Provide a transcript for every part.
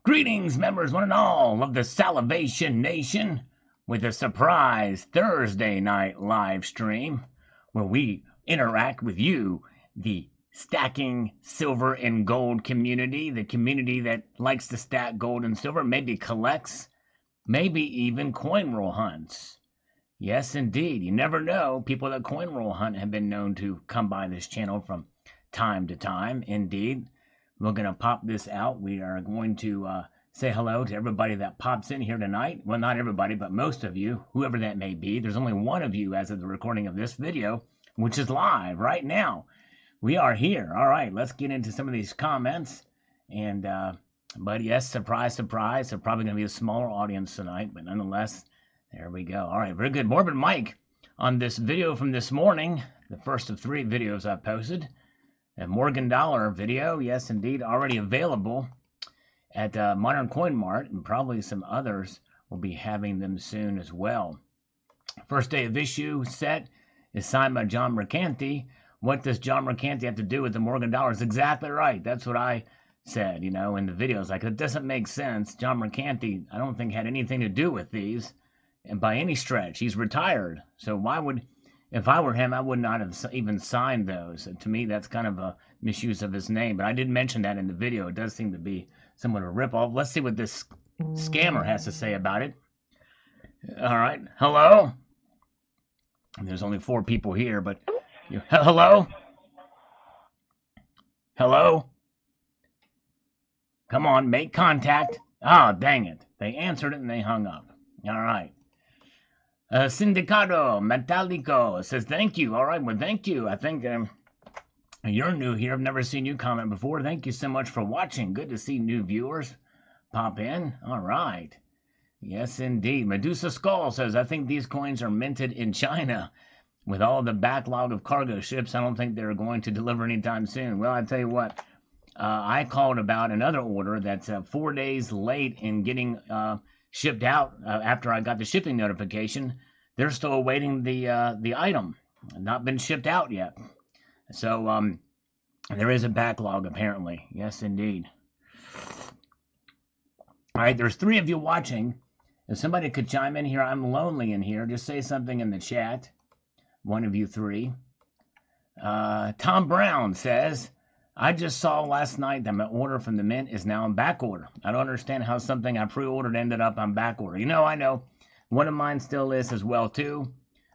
Greetings, members, one and all of the Salivation Nation, with a surprise Thursday night live stream where we interact with you, the stacking silver and gold community, the community that likes to stack gold and silver, maybe collects, maybe even coin roll hunts. Yes, indeed. You never know. People that coin roll hunt have been known to come by this channel from time to time. Indeed. We're going to pop this out. We are going to say hello to everybody that pops in here tonight. Well, not everybody, but most of you, whoever that may be. There's only one of you as of the recording of this video, which is live right now. We are here. All right, let's get into some of these comments. And, but yes, surprise, surprise. They're probably going to be a smaller audience tonight, but nonetheless, there we go. All right, very good. Morbid Mike on this video from this morning, the first of 3 videos I posted. A Morgan Dollar video, yes, indeed, already available at Modern Coin Mart, and probably some others will be having them soon as well. First day of issue set is signed by John Mercanti. What does John Mercanti have to do with the Morgan Dollars? Exactly right. That's what I said, you know, in the videos. Like, it doesn't make sense. John Mercanti, I don't think, had anything to do with these, and by any stretch. He's retired. So why would... If I were him, I would not have even signed those. To me, that's kind of a misuse of his name. But I did mention that in the video. It does seem to be somewhat of a ripoff. Let's see what this scammer has to say about it. All right. Hello? There's only 4 people here, but... Hello? Hello? Come on, make contact. Ah, dang it. They answered it and they hung up. All right. Sindicato Metallico says, thank you. All right, well, thank you. I think you're new here. I've never seen you comment before. Thank you so much for watching. Good to see new viewers pop in. All right. Yes, indeed. Medusa Skull says, I think these coins are minted in China. With all the backlog of cargo ships, I don't think they're going to deliver anytime soon. Well, I tell you what, I called about another order that's 4 days late in getting... shipped out after I got the shipping notification. They're still awaiting the item. Not been shipped out yet. So there is a backlog apparently. Yes, indeed. All right, there's 3 of you watching. If somebody could chime in here, I'm lonely in here. Just say something in the chat. One of you 3. Tom Brown says, I just saw last night that my order from the mint is now on back order. I don't understand how something I pre-ordered ended up on back order. You know, I know. One of mine still is as well, too.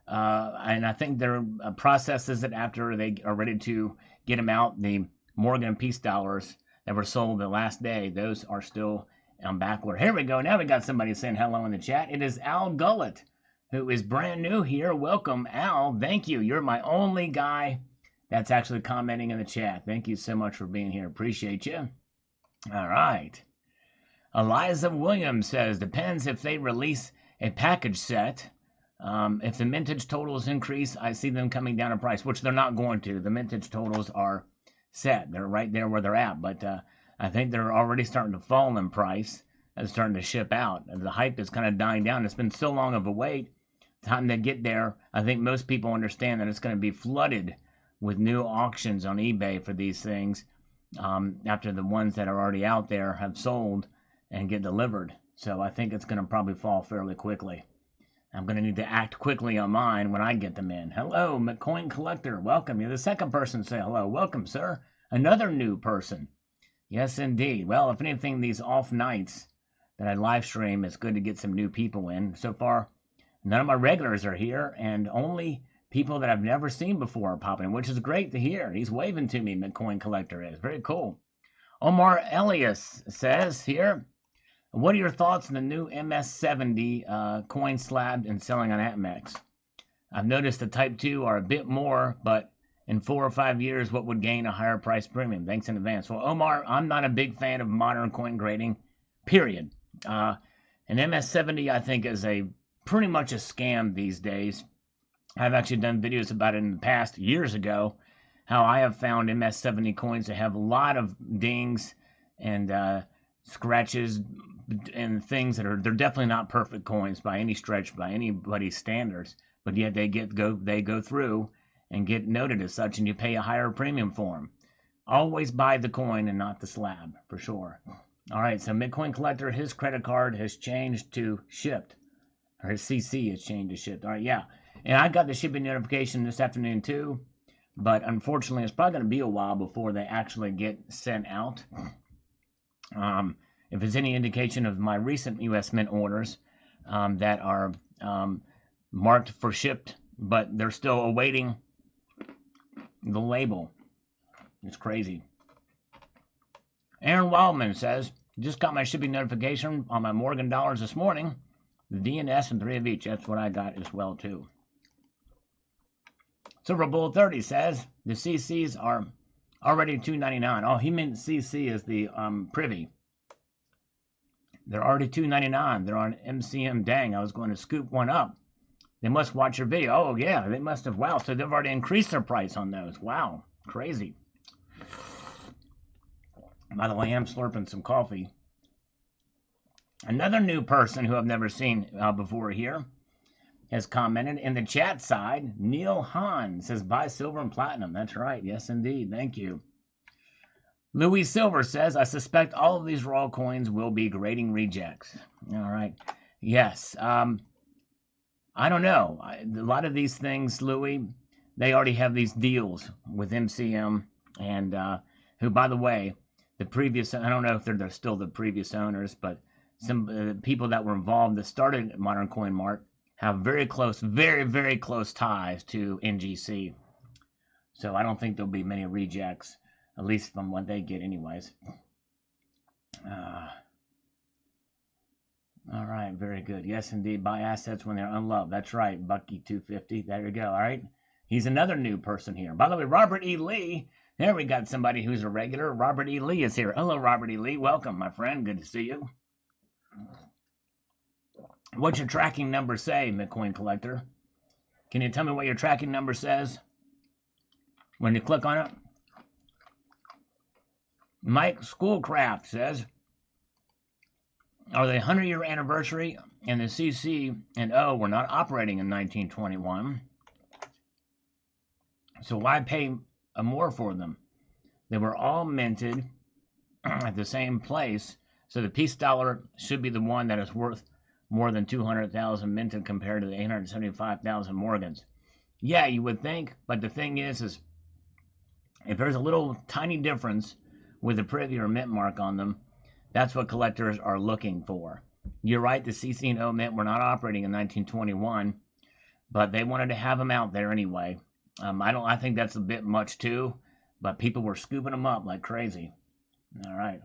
And I think their processes it after they are ready to get them out. The Morgan Peace dollars that were sold the last day, those are still on back order. Here we go. Now we got somebody saying hello in the chat. It is Al Gullet, who is brand new here. Welcome, Al. Thank you. You're my only guy that's actually commenting in the chat. Thank you so much for being here. Appreciate you. All right. Eliza Williams says, depends if they release a package set. If the mintage totals increase, I see them coming down in price, which they're not going to. The mintage totals are set. They're right there where they're at. But I think they're already starting to fall in price and starting to ship out. The hype is kind of dying down. It's been so long of a wait. Time to get there. I think most people understand that it's going to be flooded with new auctions on eBay for these things after the ones that are already out there have sold and get delivered. So I think it's going to probably fall fairly quickly. I'm going to need to act quickly on mine when I get them in. Hello, McCoin Collector. Welcome. You're the second person to say hello. Welcome, sir. Another new person. Yes, indeed. Well, if anything, these off nights that I live stream, it's good to get some new people in. So far, none of my regulars are here, and only... people that I've never seen before are popping, which is great to hear. He's waving to me, McCoin Collector is. Very cool. Omar Elias says here, what are your thoughts on the new MS70 coin slabbed and selling on ATMEX? I've noticed the Type 2 are a bit more, but in 4 or 5 years, what would gain a higher price premium? Thanks in advance. Well, Omar, I'm not a big fan of modern coin grading, period. An MS70, I think, is pretty much a scam these days. I've actually done videos about it in the past, years ago, how I have found MS70 coins that have a lot of dings and scratches and things they're definitely not perfect coins by any stretch, by anybody's standards, but yet they go through and get noted as such, and you pay a higher premium for them. Always buy the coin and not the slab, for sure. All right, so Bitcoin Collector, his credit card has changed to shipped. Or his CC has changed to shipped. All right, yeah. And I got the shipping notification this afternoon too. But unfortunately, it's probably going to be a while before they actually get sent out. If it's any indication of my recent US Mint orders that are marked for shipped, but they're still awaiting the label. It's crazy. Aaron Wildman says, just got my shipping notification on my Morgan dollars this morning. The DNS and 3 of each. That's what I got as well, too. Silver Bull 30 says, the CCs are already $2.99. Oh, he meant CC is the privy. They're already $2.99. They're on MCM. Dang, I was going to scoop one up. They must watch your video. Oh, yeah, they must have. Wow, so they've already increased their price on those. Wow, crazy. By the way, I'm slurping some coffee. Another new person who I've never seen before here has commented in the chat side. Neil Hahn says, buy silver and platinum. That's right. Yes, indeed. Thank you. Louis Silver says, I suspect all of these raw coins will be grading rejects. All right. Yes. I don't know. A lot of these things, Louis, they already have these deals with MCM and who, by the way, the previous, I don't know if they're still the previous owners, but some people that were involved that started Modern Coin Mart have very close, very, very close ties to NGC. So I don't think there'll be many rejects, at least from what they get anyways. All right, very good. Yes, indeed. Buy assets when they're unloved. That's right, Bucky 250. There you go. All right. He's another new person here. By the way, Robert E. Lee. There we got somebody who's a regular. Robert E. Lee is here. Hello, Robert E. Lee. Welcome, my friend. Good to see you. What's your tracking number say, Bitcoin Collector? Can you tell me what your tracking number says when you click on it? Mike Schoolcraft says, are they 100-year anniversary and the CC and O were not operating in 1921? So why pay more for them? They were all minted at the same place, so the peace dollar should be the one that is worth more than 200,000 minted compared to the 875,000 Morgans. Yeah, you would think, but the thing is if there's a little tiny difference with a privy or mint mark on them, that's what collectors are looking for. You're right, the CC and O mint were not operating in 1921, but they wanted to have them out there anyway. I think that's a bit much too, but people were scooping them up like crazy. All right.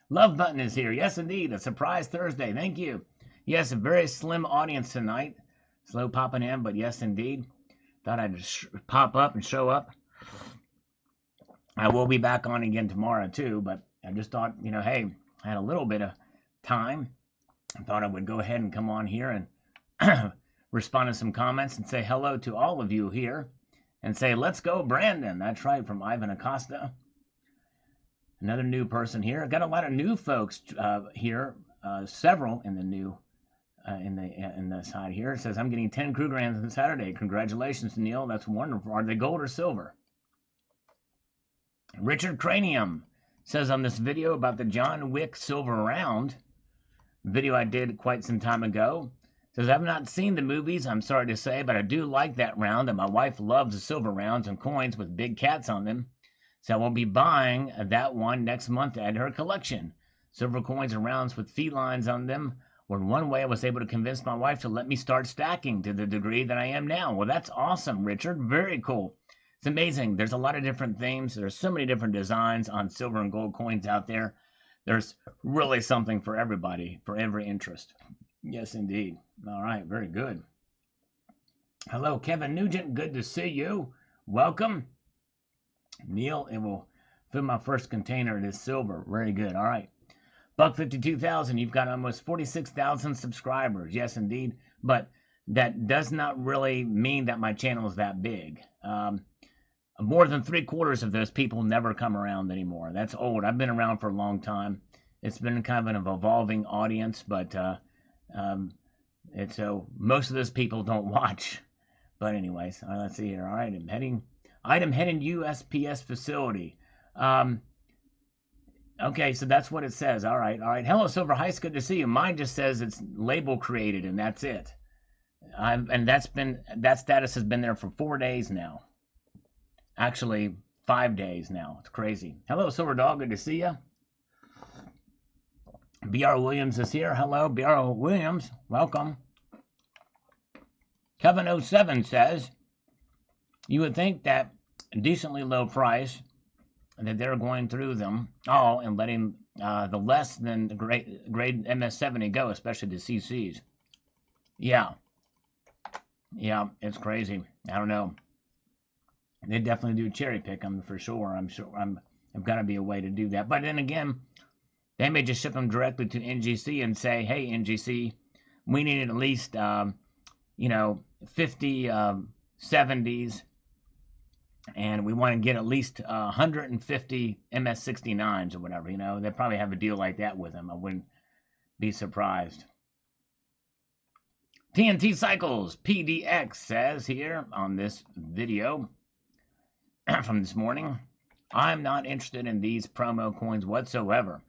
Love Button is here. Yes, indeed. A surprise Thursday. Thank you. Yes, a very slim audience tonight. Slow popping in, but yes, indeed. Thought I'd just pop up and show up. I will be back on again tomorrow too, but I just thought, hey, I had a little bit of time. I thought I would go ahead and come on here and respond to some comments and say hello to all of you here and say, let's go, Brandon. That's right, from Ivan Acosta. Another new person here. Got a lot of new folks here, several in the new, in the side here. It says, I'm getting 10 crew grands on Saturday. Congratulations, Neil. That's wonderful. Are they gold or silver? Richard Cranium says on this video about the John Wick silver round, video I did quite some time ago, says, I've not seen the movies, I'm sorry to say, but I do like that round, and my wife loves the silver rounds and coins with big cats on them. So I will be buying that one next month to add to her collection. Silver coins and rounds with felines on them were one way I was able to convince my wife to let me start stacking to the degree that I am now. Well, that's awesome, Richard. Very cool. It's amazing. There's a lot of different themes. There's so many different designs on silver and gold coins out there. There's really something for everybody, for every interest. Yes, indeed. All right, very good. Hello, Kevin Nugent. Good to see you. Welcome. Neil, it will fill my first container. It is silver. Very good. All right. Buck 52,000. You've got almost 46,000 subscribers. Yes, indeed. But that does not really mean that my channel is that big. More than 3/4 of those people never come around anymore. That's old. I've been around for a long time. It's been kind of an evolving audience, but so most of those people don't watch. But anyways, let's see here. All right, item heading USPS facility. Okay, so that's what it says. All right, all right. Hello, Silver Heist. Good to see you. Mine just says it's label created, and that's it. And that status has been there for 4 days now. Actually, 5 days now. It's crazy. Hello, Silver Dog. Good to see you. BR Williams is here. Hello, BR Williams. Welcome. Kevin07 says, you would think that a decently low price, that they're going through them all and letting the less than grade MS70 go, especially the CCs. Yeah. Yeah, it's crazy. I don't know. They definitely do cherry pick them for sure. I've got to be a way to do that. But then again, they may just ship them directly to NGC and say, hey, NGC, we need at least, 50 70s, and we want to get at least 150 MS69s or whatever. They probably have a deal like that with them. I wouldn't be surprised. TNT Cycles PDX says here on this video from this morning, I'm not interested in these promo coins whatsoever.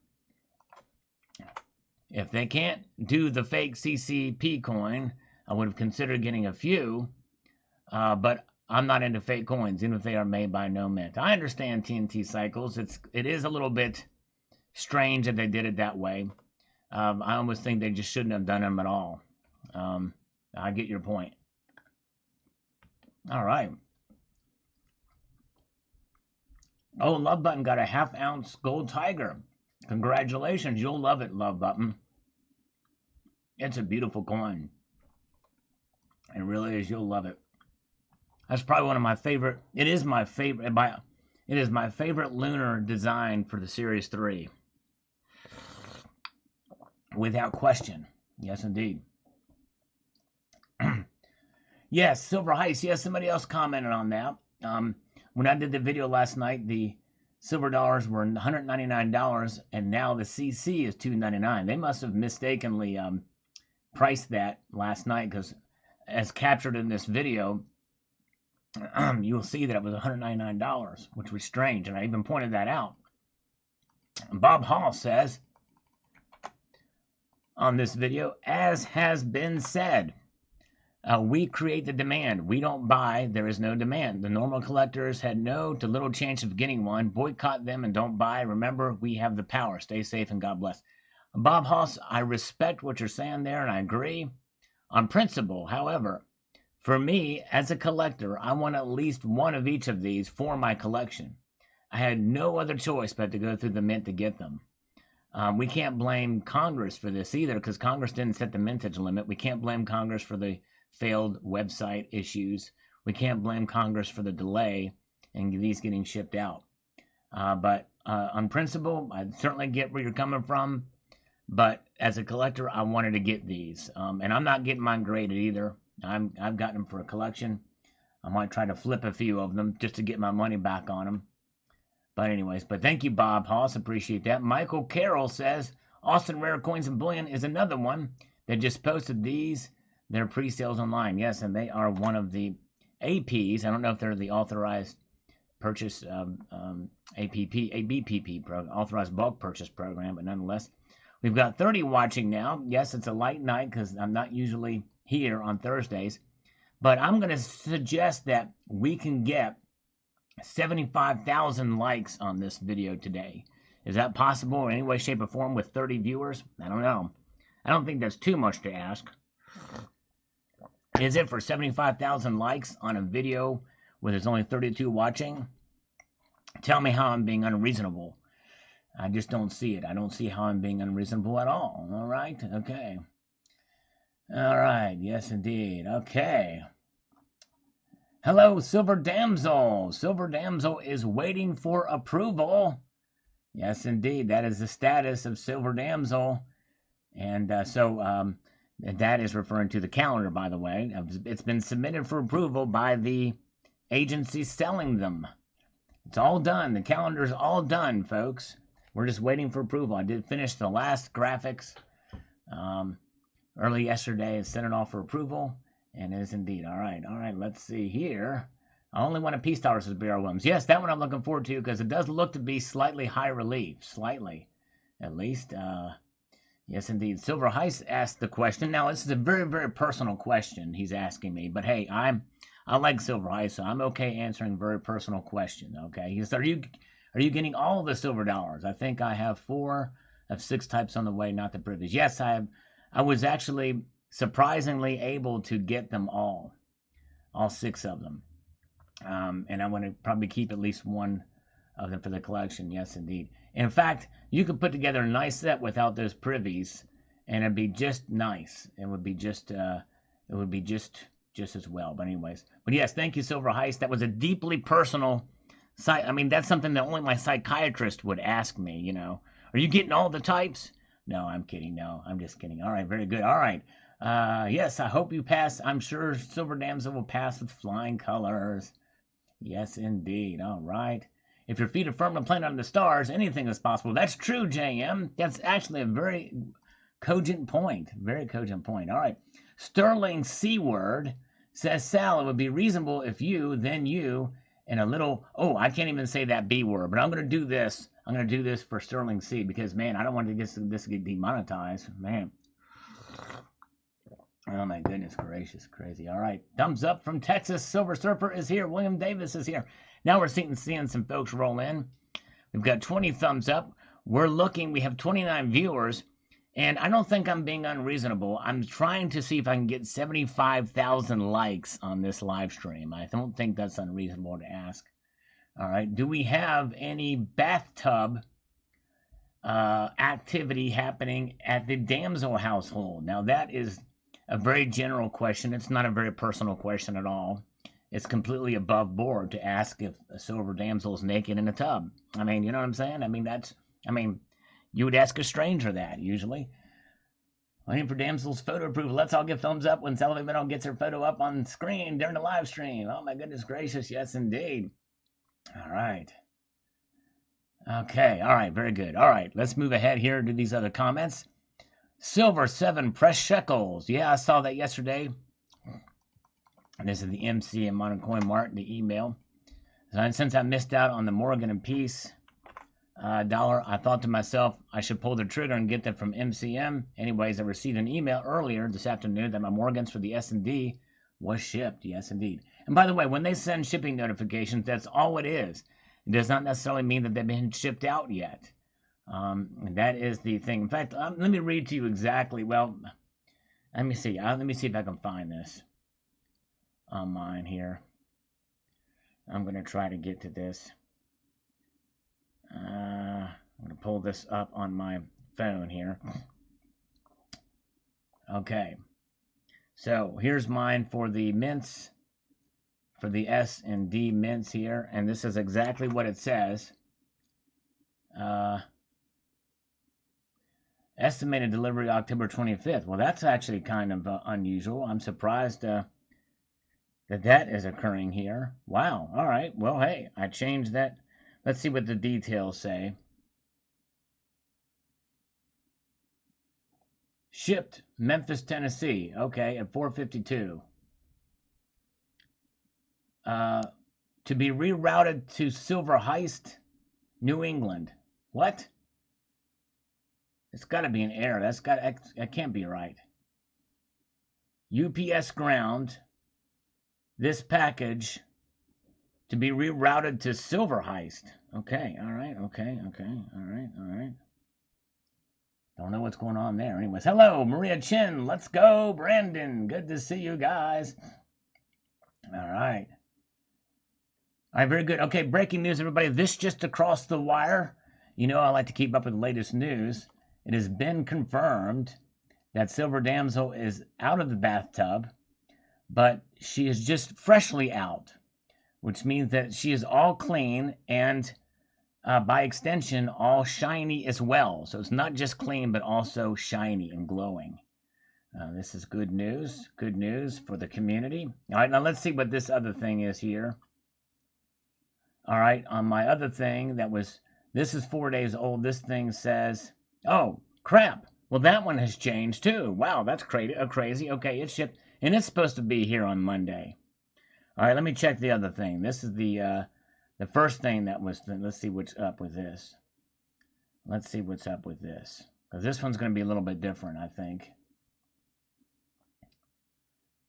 If they can't do the fake CCP coin, I would have considered getting a few, but I'm not into fake coins, even if they are made by no mint. I understand TNT Cycles. It is a little bit strange that they did it that way. I almost think they just shouldn't have done them at all. I get your point. All right. Oh, Love Button got a half-ounce gold tiger. Congratulations. You'll love it, Love Button. It's a beautiful coin. It really is. You'll love it. That's probably one of my favorite. It is my favorite. It is my favorite lunar design for the Series 3. Without question. Yes, indeed. Yes, Silver Heist. Yes, somebody else commented on that. When I did the video last night, the silver dollars were $199, and now the CC is $299. They must have mistakenly priced that last night, because as captured in this video, you'll see that it was $199, which was strange, and I even pointed that out. Bob Hall says on this video, as has been said, we create the demand. We don't buy. There is no demand. The normal collectors had no to little chance of getting one. Boycott them and don't buy. Remember, we have the power. Stay safe and God bless. Bob Hoss, I respect what you're saying there, and I agree on principle. However, for me, as a collector, I want at least one of each of these for my collection. I had no other choice but to go through the mint to get them. We can't blame Congress for this either, because Congress didn't set the mintage limit. We can't blame Congress for the failed website issues. We can't blame Congress for the delay in these getting shipped out. But on principle, I certainly get where you're coming from. But as a collector, I wanted to get these. And I'm not getting mine graded either. I've gotten them for a collection. I might try to flip a few of them just to get my money back on them. But anyways, but thank you, Bob Hoss. Appreciate that. Michael Carroll says, Austin Rare Coins and Bullion is another one that just posted these. They're pre-sales online. Yes, and they are one of the APs. I don't know if they're the authorized purchase ABPP, authorized bulk purchase program, but nonetheless. We've got 30 watching now. Yes, it's a light night because I'm not usually here on Thursdays. But I'm going to suggest that we can get 75,000 likes on this video today. Is that possible in any way, shape, or form with 30 viewers? I don't know. I don't think that's too much to ask. Is it for 75,000 likes on a video where there's only 32 watching? Tell me how I'm being unreasonable. I just don't see it. I don't see how I'm being unreasonable at all. All right? Okay. All right. Yes, indeed. Okay. Hello, Silver Damsel. Silver Damsel is waiting for approval. Yes, indeed. That is the status of Silver Damsel. And that is referring to the calendar, by the way. It's been submitted for approval by the agency selling them. It's all done. The calendar's all done, folks. We're just waiting for approval. I did finish the last graphics early yesterday and sent it off for approval. And it is indeed. All right. Let's see here. I only want a peace dollar, says B.R. Williams. Yes, that one I'm looking forward to because it does look to be slightly high relief. Slightly, at least. Yes, indeed. Silver Heist asked the question. Now, this is a very, very personal question he's asking me. But hey, I like Silver Heist, so I'm okay answering a very personal question. Okay, he says, are you getting all the silver dollars? I think I have 4 of 6 types on the way, not the previous. Yes, I was actually surprisingly able to get them all 6 of them. And I want to probably keep at least 1 of them for the collection. Yes, indeed. In fact, you could put together a nice set without those privies, and it'd be just nice. It would be just as well. But anyways, but yes, thank you, Silver Heist. That was a deeply personal I mean, that's something that only my psychiatrist would ask me. You know, are you getting all the types? No, I'm kidding. No, I'm just kidding. All right, very good. All right. Yes, I hope you pass. I'm sure Silver Damsel will pass with flying colors. Yes, indeed. All right. If your feet are firmly planted on the stars, anything is possible. That's true, JM. That's actually a very cogent point. Very cogent point. All right. Sterling C-word says, Sal, it would be reasonable if you, then you, and a little, oh, I can't even say that B word, but I'm going to do this. I'm going to do this for Sterling C because, man, I don't want this to get demonetized. Man. Oh, my goodness gracious. Crazy. All right. Thumbs up from Texas. Silver Surfer is here. William Davis is here. Now we're seeing some folks roll in. We've got 20 thumbs up. We have 29 viewers, and I don't think I'm being unreasonable. I'm trying to see if I can get 75,000 likes on this live stream. I don't think that's unreasonable to ask. All right. Do we have any bathtub activity happening at the Damsel household? Now, that is a very general question. It's not a very personal question at all. It's completely above board to ask if a silver damsel is naked in a tub. I mean, you know what I'm saying? I mean, you would ask a stranger that, usually. Waiting for damsel's photo approval. Let's all give thumbs up when Salivate Metal gets her photo up on screen during the live stream. Oh, my goodness gracious. Yes, indeed. All right. Okay. All right. Very good. All right. Let's move ahead here to these other comments. Silver 7 press shekels. Yeah, I saw that yesterday. And this is the MC and Modern Coin Mart, the email. And since I missed out on the Morgan and Peace dollar, I thought to myself I should pull the trigger and get them from MCM. Anyways, I received an email earlier this afternoon that my Morgans for the S&D was shipped. Yes, indeed. And by the way, when they send shipping notifications, that's all it is. It does not necessarily mean that they've been shipped out yet. And that is the thing. In fact, let me read to you exactly. Well, let me see. Let me see if I can find this on mine here. I'm going to try to get to this. I'm going to pull this up on my phone here. Okay. So here's mine for the mints, for the S and D mints here. And this is exactly what it says. Estimated delivery October 25th. Well, that's actually kind of unusual. I'm surprised that is occurring here. Wow. All right. Well, hey, I changed that. Let's see what the details say. Shipped Memphis, Tennessee. Okay, at 4:52. To be rerouted to Silver Heist, New England. What? It's got to be an error. That can't be right. UPS ground this package to be rerouted to Silver Heist. Okay, all right, okay, all right. Don't know what's going on there. Anyways, hello, Maria Chin. Let's go, Brandon. Good to see you guys. All right. All right, very good. Okay, breaking news, everybody. This just across the wire. You know I like to keep up with the latest news. It has been confirmed that Silver Damsel is out of the bathtub, but she is just freshly out, which means that she is all clean and, by extension, all shiny as well. So it's not just clean, but also shiny and glowing. This is good news. Good news for the community. All right, now let's see what this other thing is here. All right, on my other thing this is 4 days old. This thing says, oh, crap. Well, that one has changed too. Wow, that's crazy. Okay, it's shipped, and it's supposed to be here on Monday. All right, let me check the other thing. This is the first thing that was. Let's see what's up with this. Let's see what's up with this. Because this one's going to be a little bit different, I think.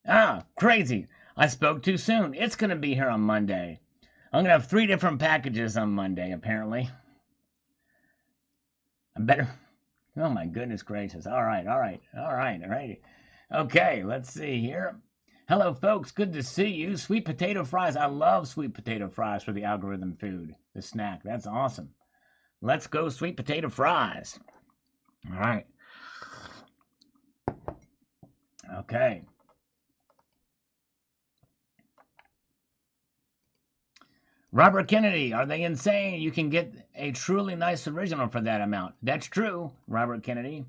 Ah, crazy. I spoke too soon. It's going to be here on Monday. I'm going to have 3 different packages on Monday, apparently. I better... Oh, my goodness gracious. All right. Okay, let's see here. Hello, folks. Good to see you. Sweet potato fries. I love sweet potato fries for the algorithm food. The snack. That's awesome. Let's go sweet potato fries. All right. Okay. Robert Kennedy, are they insane? You can get a truly nice original for that amount. That's true, Robert Kennedy.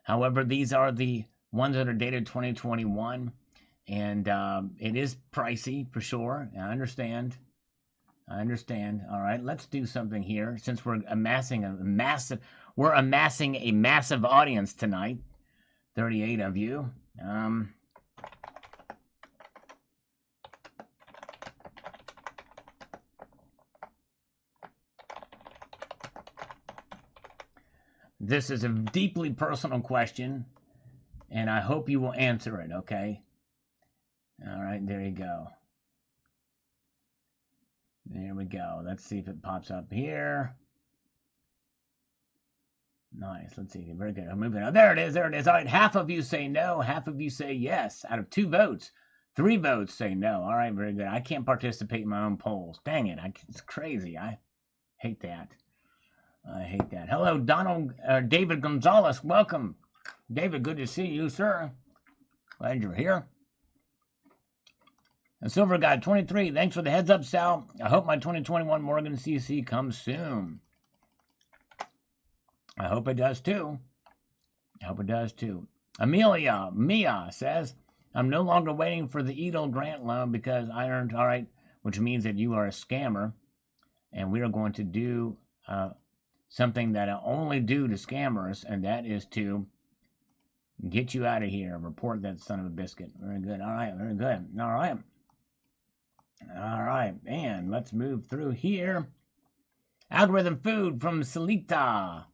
However, these are the ones that are dated 2021, and it is pricey for sure. I understand. All right, let's do something here since we're amassing a massive audience tonight. 38 of you. This is a deeply personal question, and I hope you will answer it, okay? All right, there you go. There we go. Let's see if it pops up here. Nice. Let's see. Very good. I'm moving. Oh, there it is. All right, half of you say no. Half of you say yes. Out of 2 votes, 3 votes say no. All right, very good. I can't participate in my own polls. Dang it. It's crazy. I hate that. Hello, David Gonzalez. Welcome. David, good to see you, sir. Glad you're here. And Silver Guy 23, thanks for the heads up, Sal. I hope my 2021 Morgan CC comes soon. I hope it does too. Amelia Mia says, I'm no longer waiting for the EDL grant loan because I earned, all right, which means that you are a scammer. And we are going to do something that I only do to scammers, and that is to get you out of here. Report that son of a biscuit. Very good. All right, very good. All right, and let's move through here. Algorithm food from Salita.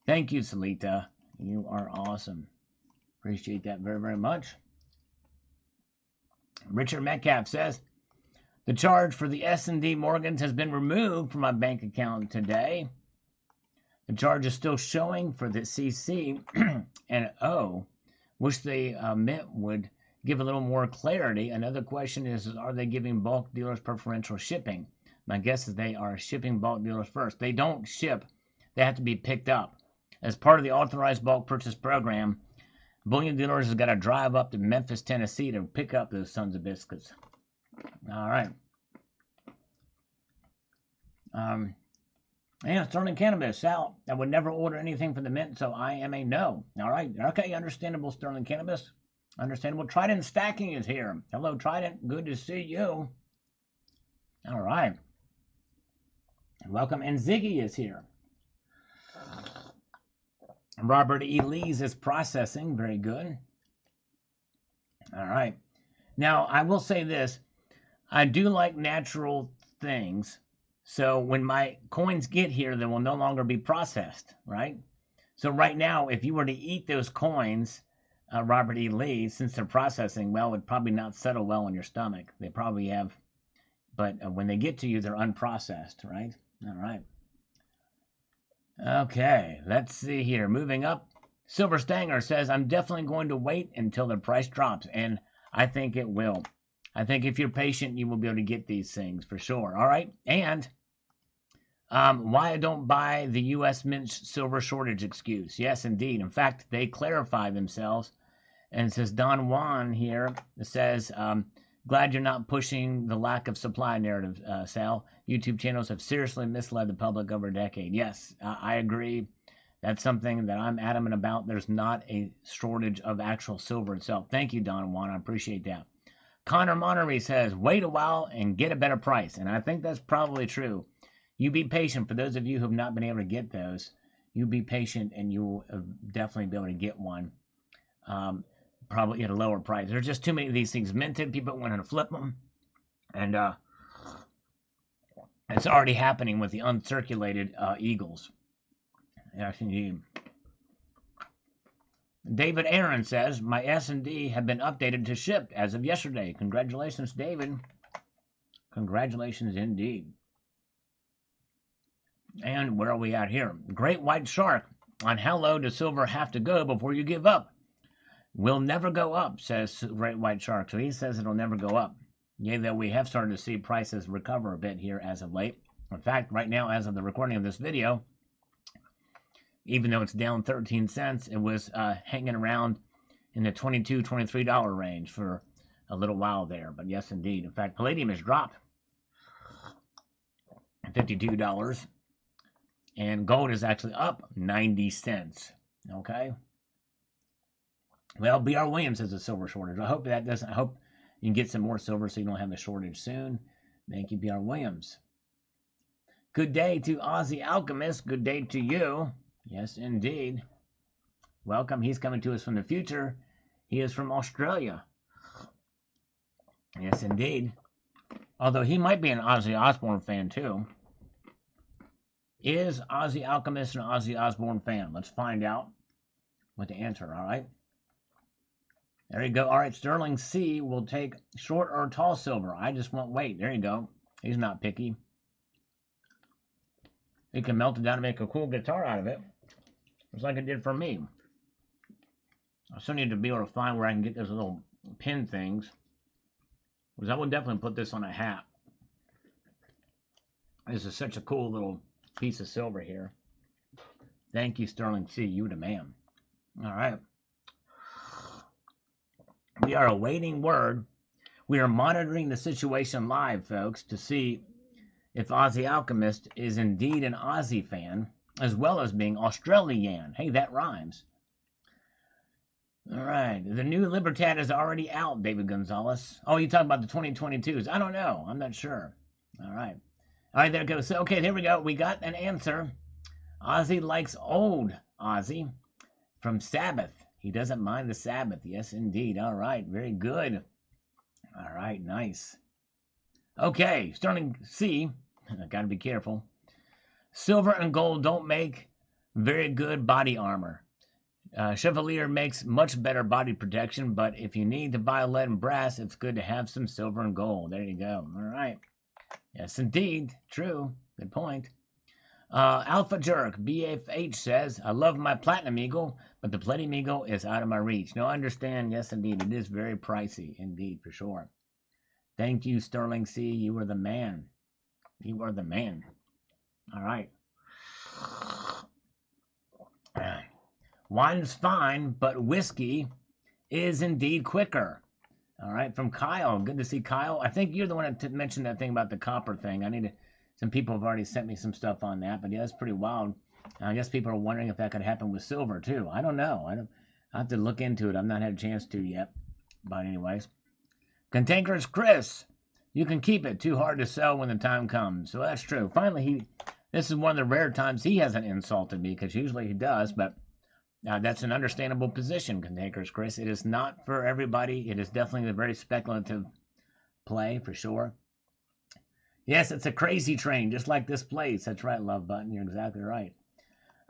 Thank you, Salita. You are awesome. Appreciate that very, very much. Richard Metcalf says, the charge for the S&D Morgans has been removed from my bank account today. The charge is still showing for the CC, and wish they Mint would give a little more clarity. Another question is, are they giving bulk dealers preferential shipping? My guess is they are shipping bulk dealers first. They don't ship. They have to be picked up. As part of the authorized bulk purchase program, bullion dealers have got to drive up to Memphis, Tennessee to pick up those sons of biscuits. All right. Yeah, Sterling Cannabis. Sal, I would never order anything from the Mint, so I am a no. All right. Okay, understandable, Sterling Cannabis. Understandable. Trident Stacking is here. Hello, Trident. Good to see you. All right. Welcome. And Ziggy is here. Robert E. Lees is processing. Very good. All right. Now, I will say this. I do like natural things. So when my coins get here, they will no longer be processed, right? So right now, if you were to eat those coins, Robert E. Lee, since they're processing, well, it would probably not settle well in your stomach. They probably have, but when they get to you, they're unprocessed, right? All right. Okay, let's see here. Moving up, Silver Stanger says, I'm definitely going to wait until the price drops, and I think it will. I think if you're patient, you will be able to get these things for sure. All right, and why I don't buy the U.S. Mint silver shortage excuse. Yes, indeed. In fact, they clarify themselves, and it says Don Juan here. It says, glad you're not pushing the lack of supply narrative, Sal. YouTube channels have seriously misled the public over a decade. Yes, I agree. That's something that I'm adamant about. There's not a shortage of actual silver itself. Thank you, Don Juan. I appreciate that. Connor Monterey says, wait a while and get a better price. And I think that's probably true. You be patient. For those of you who have not been able to get those, you be patient and you will definitely be able to get one. Probably at a lower price. There's just too many of these things minted. People want to flip them. And it's already happening with the uncirculated Eagles. Yes, indeed. David Aaron says, my S&D have been updated to shipped as of yesterday. Congratulations, David. Congratulations indeed. And where are we at here? Great White Shark. On how low does silver have to go before you give up? Will never go up, says Great White Shark. So he says it'll never go up. Yea, though we have started to see prices recover a bit here as of late. In fact, right now, as of the recording of this video, even though it's down 13 cents, it was hanging around in the $22, $23 range for a little while there. But yes, indeed. In fact, palladium has dropped $52. And gold is actually up 90 cents. Okay? Well, B.R. Williams has a silver shortage. I hope that doesn't. I hope you can get some more silver so you don't have a shortage soon. Thank you, B.R. Williams. Good day to Aussie Alchemist. Good day to you. Yes, indeed. Welcome. He's coming to us from the future. He is from Australia. Yes, indeed. Although he might be an Ozzy Osbourne fan, too. Is Ozzy Alchemist an Ozzy Osbourne fan? Let's find out what the answer, all right? There you go. All right, Sterling C will take short or tall silver. I just want weight. There you go. He's not picky. He can melt it down and make a cool guitar out of it. Just like it did for me. I still need to be able to find where I can get those little pin things. Because I would definitely put this on a hat. This is such a cool little piece of silver here. Thank you, Sterling C. You the man. All right. We are awaiting word. We are monitoring the situation live, folks, to see if Ozzy Alchemist is indeed an Aussie fan, as well as being Australian. Hey, that rhymes. All right. The new Libertad is already out, David Gonzalez. Oh, you talking about the 2022s? I don't know. I'm not sure. All right. All right, there it goes. So, okay, here we go. We got an answer. Ozzy likes old Ozzy from Sabbath. He doesn't mind the Sabbath. Yes, indeed. All right. Very good. All right. Nice. Okay. Sterling C. I got to be careful. Silver and gold don't make very good body armor. Chevalier makes much better body protection, but if you need to buy lead and brass, it's good to have some silver and gold. There you go. All right. Yes, indeed. True. Good point. Alpha Jerk, BFH says, I love my Platinum Eagle, but the Palladium Eagle is out of my reach. No, I understand. Yes, indeed. It is very pricey. Indeed, for sure. Thank you, Sterling C. You are the man. You are the man. All right. Wine's fine, but whiskey is indeed quicker. All right, from Kyle. Good to see Kyle. I think you're the one that mentioned that thing about the copper thing. I need to. Some people have already sent me some stuff on that, but yeah, that's pretty wild. I guess people are wondering if that could happen with silver too. I don't know. I have to look into it. I've not had a chance to yet. But anyways, Cantankerous Chris, you can keep it. Too hard to sell when the time comes. So that's true. Finally, this is one of the rare times he hasn't insulted me, because usually he does. But that's an understandable position, Cantankerous Chris. It is not for everybody. It is definitely a very speculative play for sure. Yes, it's a crazy train, just like this place. That's right, Love Button. You're exactly right.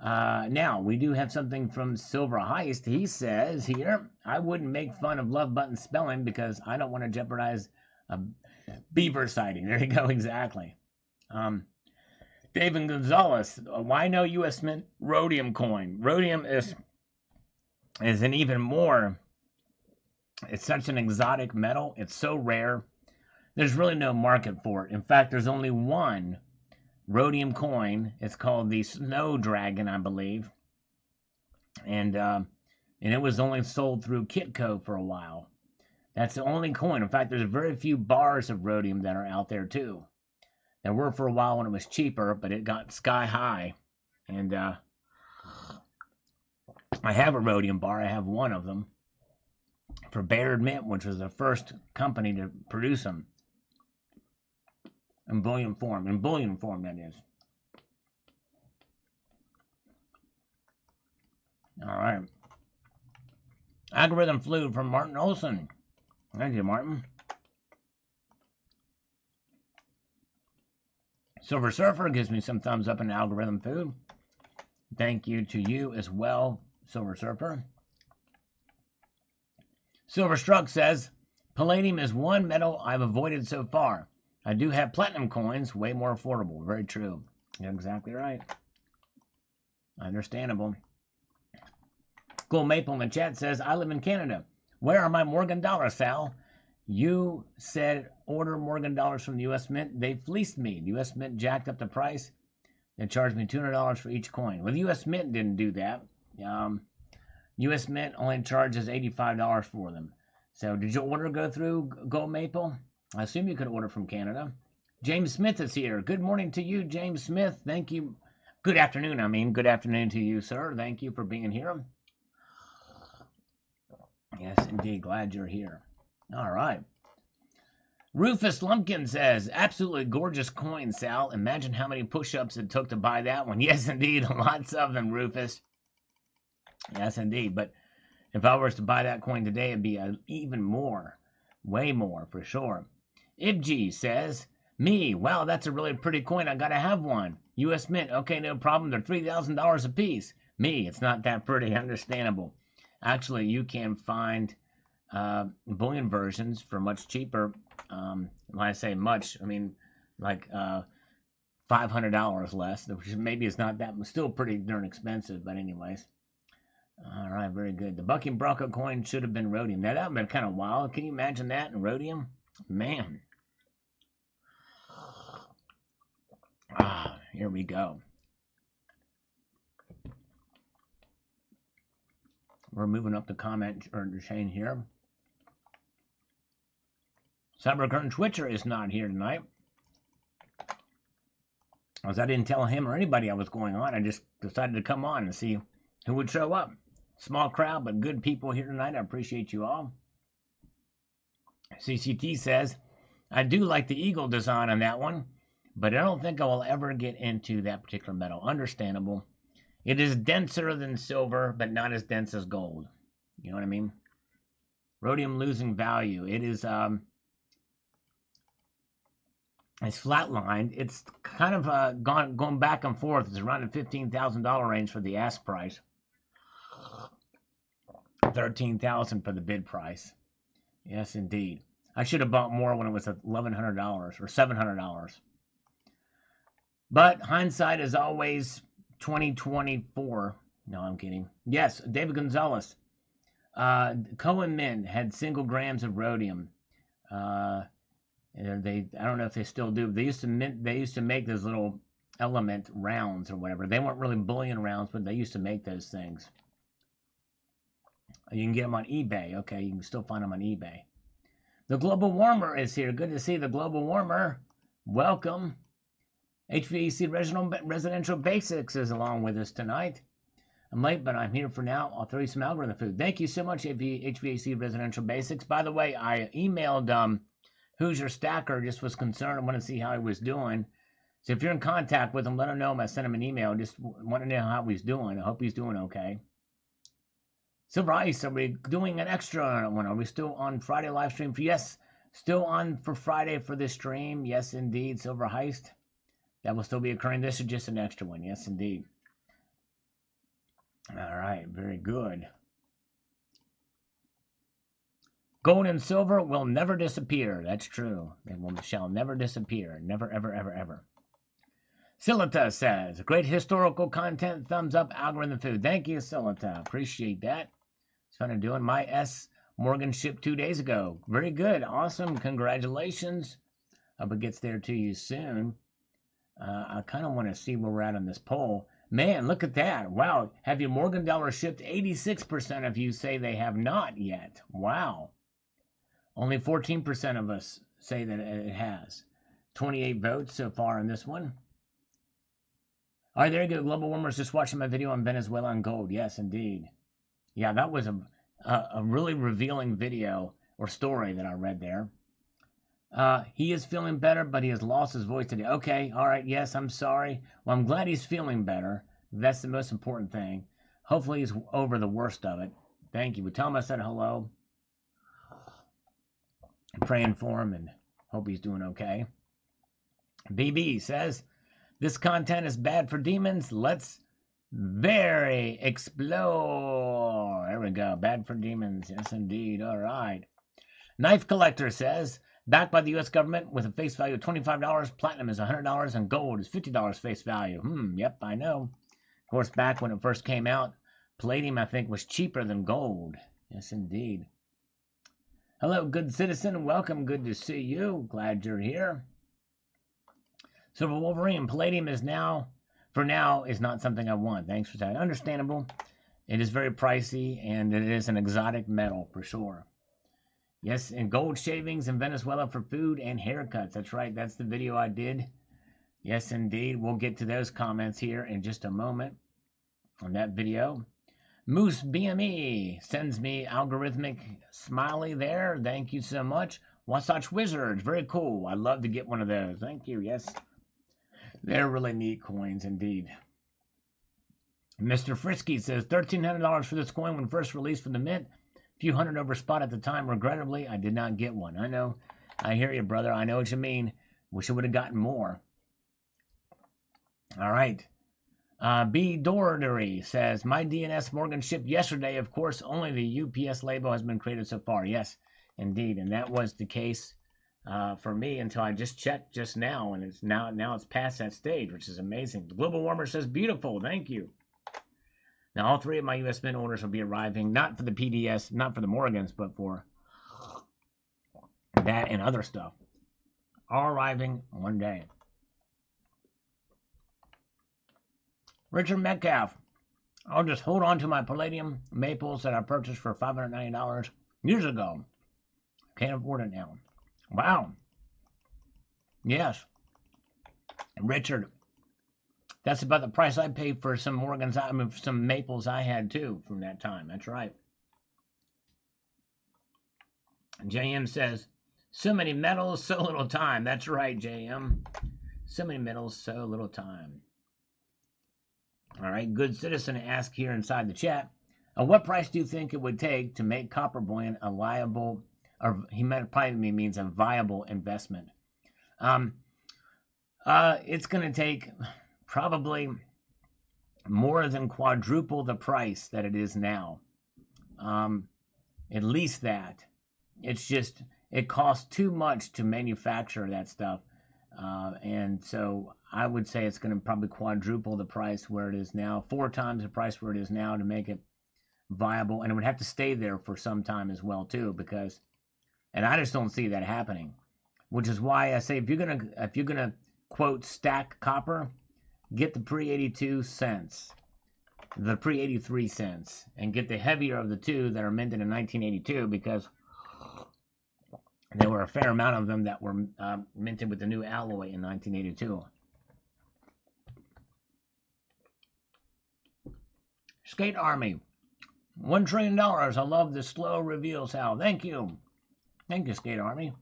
Now, we do have something from Silver Heist. He says here, I wouldn't make fun of Love Button spelling because I don't want to jeopardize a beaver sighting. There you go, exactly. David Gonzalez, why no U.S. Mint Rhodium coin? Rhodium is an even more, it's such an exotic metal. It's so rare. There's really no market for it. In fact, there's only one Rhodium coin. It's called the Snow Dragon, I believe. And it was only sold through Kitco for a while. That's the only coin. In fact, there's very few bars of Rhodium that are out there, too. There were for a while when it was cheaper, but it got sky high. And I have a Rhodium bar. I have one of them for Baird Mint, which was the first company to produce them. In bullion form, that is. All right. Algorithm Flu from Martin Olson. Thank you, Martin. Silver Surfer gives me some thumbs up in algorithm food. Thank you to you as well, Silver Surfer. Silver Struck says, palladium is one metal I've avoided so far. I do have platinum coins, way more affordable. Very true. You're exactly right. Understandable. Cool Maple in the chat says, I live in Canada. Where are my Morgan dollars, Sal? You said order Morgan dollars from the U.S. Mint. They fleeced me. The U.S. Mint jacked up the price. They charged me $200 for each coin. Well, the U.S. Mint didn't do that. U.S. Mint only charges $85 for them. So did your order go through, Gold Maple? I assume you could order from Canada. James Smith is here. Good morning to you, James Smith. Thank you. Good afternoon, I mean. Good afternoon to you, sir. Thank you for being here. Yes, indeed. Glad you're here. All right. Rufus Lumpkin says, absolutely gorgeous coin, Sal. Imagine how many push-ups it took to buy that one. Yes, indeed. Lots of them, Rufus. Yes, indeed. But if I was to buy that coin today, it'd be even more. Way more, for sure. Ibg says, me, wow, that's a really pretty coin. I gotta have one. U.S. Mint, okay, no problem. They're $3,000 a piece. Me, it's not that pretty. Understandable. Actually, you can find bullion versions for much cheaper. When I say much, I mean like $500 less, which maybe is not that, still pretty darn expensive, but anyways. All right, very good. The Bucking Bronco coin should have been Rhodium. Now, that would have been kind of wild. Can you imagine that in Rhodium? Man. Here we go. We're moving up the comment or the chain here. Cybercurtain Twitcher is not here tonight. As I didn't tell him or anybody I was going on. I just decided to come on and see who would show up. Small crowd, but good people here tonight. I appreciate you all. CCT says, I do like the eagle design on that one, but I don't think I will ever get into that particular metal. Understandable. It is denser than silver, but not as dense as gold. You know what I mean? Rhodium losing value. It is, it's flatlined. It's kind of going back and forth. It's around the $15,000 range for the ask price. $13,000 for the bid price. Yes, indeed. I should have bought more when it was at $1,100 or $700. But hindsight is always 2024. No, I'm kidding. Yes, David Gonzalez. Cohen Mint had single grams of rhodium. I don't know if they still do. They used to make those little element rounds or whatever. They weren't really bullion rounds, but they used to make those things. You can get them on eBay. Okay, you can still find them on eBay. The Global Warmer is here. Good to see the Global Warmer. Welcome. HVAC Residential Basics is along with us tonight. I'm late, but I'm here for now. I'll throw you some algorithm food. Thank you so much, HVAC Residential Basics. By the way, I emailed Who's Your Stacker, just was concerned. I want to see how he was doing. So if you're in contact with him, let him know. I sent him an email. Just want to know how he's doing. I hope he's doing okay. Silver Ice, are we doing an extra one? Are we still on Friday live stream? Yes, still on for Friday for this stream. Yes, indeed, Silver Heist. That will still be occurring. This is just an extra one. Yes, indeed. All right, very good. Gold and silver will never disappear. That's true. They shall never disappear. Never, ever, ever, ever. Silita says, great historical content. Thumbs up, algorithm food. Thank you, Silita. Appreciate that. It's fun doing. My S Morgan shipped 2 days ago. Very good. Awesome. Congratulations. Hope it gets there to you soon. I kind of want to see where we're at on this poll. Man, look at that. Wow. Have your Morgan dollar shipped? 86% of you say they have not yet. Wow. Only 14% of us say that it has. 28 votes so far on this one. All right, there you go. Global Warmers just watching my video on Venezuela and gold. Yes, indeed. Yeah, that was a really revealing video or story that I read there. He is feeling better, but he has lost his voice today. Okay, all right, yes, I'm sorry. Well, I'm glad he's feeling better. That's the most important thing. Hopefully he's over the worst of it. Thank you. We tell him I said hello. I'm praying for him and hope he's doing okay. BB says, This content is bad for demons. Let's very explore. There we go. Bad for demons. Yes, indeed. All right. Knife Collector says, backed by the U.S. government with a face value of $25, platinum is $100, and gold is $50 face value. Yep, I know. Of course, back when it first came out, palladium, I think, was cheaper than gold. Yes, indeed. Hello, good citizen. Welcome. Good to see you. Glad you're here. Silver Wolverine, palladium is now, for now, is not something I want. Thanks for that. Understandable. It is very pricey, and it is an exotic metal for sure. Yes, and gold shavings in Venezuela for food and haircuts. That's right. That's the video I did. Yes, indeed. We'll get to those comments here in just a moment on that video. Moose BME sends me algorithmic smiley there. Thank you so much. Wasatch Wizards. Very cool. I'd love to get one of those. Thank you. Yes. They're really neat coins indeed. Mr. Frisky says $1,300 for this coin when first released from the mint. Few hundred over spot at the time. Regrettably, I did not get one. I know. I hear you, brother. I know what you mean. Wish I would have gotten more. All right. B. Dordery says, my DNS Morgan shipped yesterday. Of course, only the UPS label has been created so far. Yes, indeed. And that was the case for me until I just checked just now. And it's now it's past that stage, which is amazing. The Global Warmer says, beautiful. Thank you. Now, all three of my US Mint orders will be arriving, not for the PDS, not for the Morgans, but for that and other stuff. All arriving one day. Richard Metcalf, I'll just hold on to my palladium maples that I purchased for $590 years ago. Can't afford it now. Wow. Yes. Richard, that's about the price I paid for some Morgans, I mean, some maples I had too from that time. That's right. JM says, so many metals, so little time. That's right, JM. So many metals, so little time. All right, good citizen asked here inside the chat, what price do you think it would take to make copper bullion a liable, or he meant probably means a viable investment? It's going to take probably more than quadruple the price that it is now. At least that. It's just, it costs too much to manufacture that stuff. And so I would say it's going to probably quadruple the price where it is now, 4 times the price where it is now to make it viable. And it would have to stay there for some time as well too, because, and I just don't see that happening, which is why I say if you're gonna quote stack copper, get the pre-82 cents, the pre-83 cents, and get the heavier of the two that are minted in 1982, because there were a fair amount of them that were minted with the new alloy in 1982. Skate Army, $1 trillion. I love the slow reveals, Hal. Thank you. Thank you, Skate Army.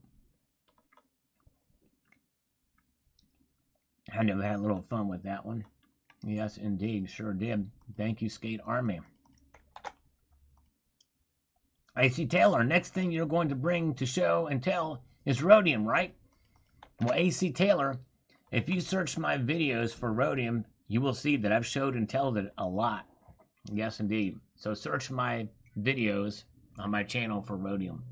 I never had a little fun with that one. Yes, indeed. Sure did. Thank you, Skate Army. AC Taylor, next thing you're going to bring to show and tell is Rhodium, right? Well, AC Taylor, if you search my videos for Rhodium, you will see that I've showed and told it a lot. Yes, indeed. So search my videos on my channel for Rhodium.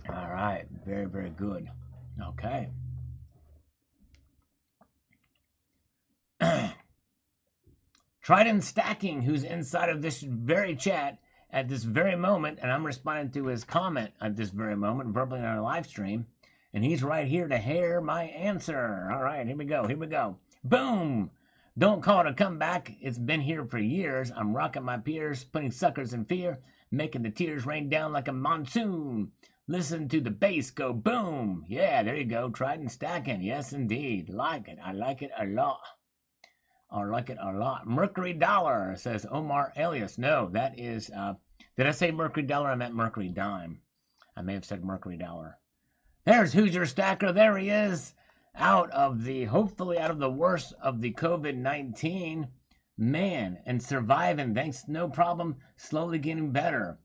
All right. Very, very good. Okay. Trident Stacking, who's inside of this very chat at this very moment, and I'm responding to his comment at this very moment, verbally on our live stream, and he's right here to hear my answer. All right, here we go. Here we go. Boom! Don't call it a comeback. It's been here for years. I'm rocking my peers, putting suckers in fear, making the tears rain down like a monsoon. Listen to the bass go boom. Yeah, there you go. Trident Stacking. Yes, indeed. Like it. I like it a lot. I like it a lot. Mercury Dollar, says Omar Elias. No, that is, did I say Mercury Dollar? I meant Mercury Dime. I may have said Mercury Dollar. There's Hoosier Stacker. There he is. Hopefully out of the worst of the COVID-19. Man, and surviving. Thanks, no problem. Slowly getting better.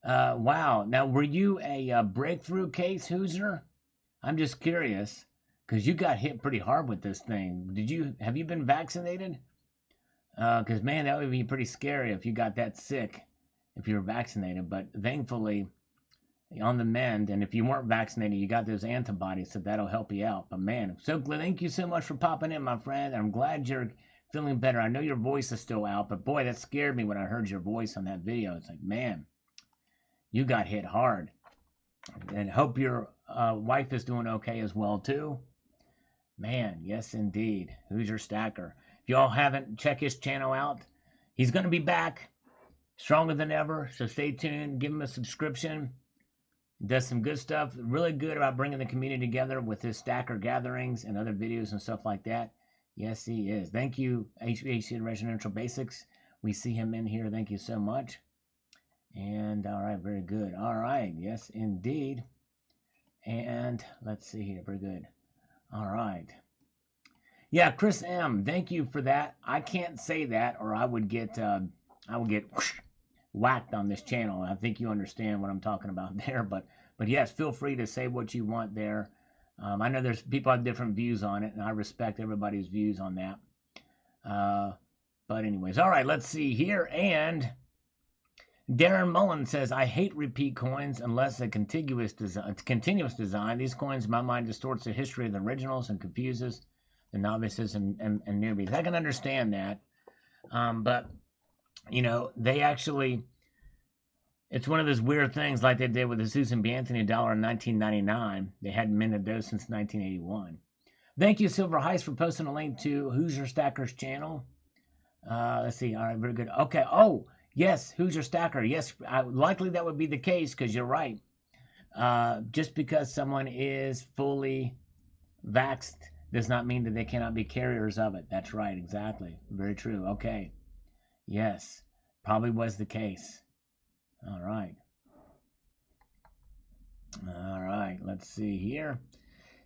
Wow. Now, were you a breakthrough case, Hoosier? I'm just curious. because you got hit pretty hard with this thing. Have you been vaccinated? Because, man, that would be pretty scary if you got that sick if you were vaccinated. But thankfully, on the mend, and if you weren't vaccinated, you got those antibodies, so that'll help you out. But, man, so thank you so much for popping in, my friend. I'm glad you're feeling better. I know your voice is still out, but, boy, that scared me when I heard your voice on that video. It's like, man, you got hit hard. And hope your wife is doing okay as well, too. Man, yes, indeed. Who's your stacker? If y'all haven't, check his channel out. He's going to be back stronger than ever, so stay tuned. Give him a subscription. He does some good stuff. Really good about bringing the community together with his stacker gatherings and other videos and stuff like that. Yes, he is. Thank you, HVAC Residential Basics. We see him in here. Thank you so much. And, all right, very good. All right, yes, indeed. And let's see here. Very good. All right. Yeah, Chris M. Thank you for that. I can't say that, or I would get whacked on this channel. I think you understand what I'm talking about there. But yes, feel free to say what you want there. I know there's people have different views on it, and I respect everybody's views on that. But anyways, all right. Let's see here. And Darren Mullen says, I hate repeat coins unless a continuous design. These coins, in my mind, distorts the history of the originals and confuses the novices and newbies. I can understand that. But, you know, they actually, it's one of those weird things like they did with the Susan B. Anthony dollar in 1999. They hadn't minted those since 1981. Thank you, Silver Heist, for posting a link to Who's Your Stacker's channel. Let's see. All right, very good. Okay. Oh, yes, Who's Your Stacker? Yes, likely that would be the case because you're right. Just because someone is fully vaxxed does not mean that they cannot be carriers of it. That's right, exactly. Very true. Okay. Yes, probably was the case. All right. All right, let's see here.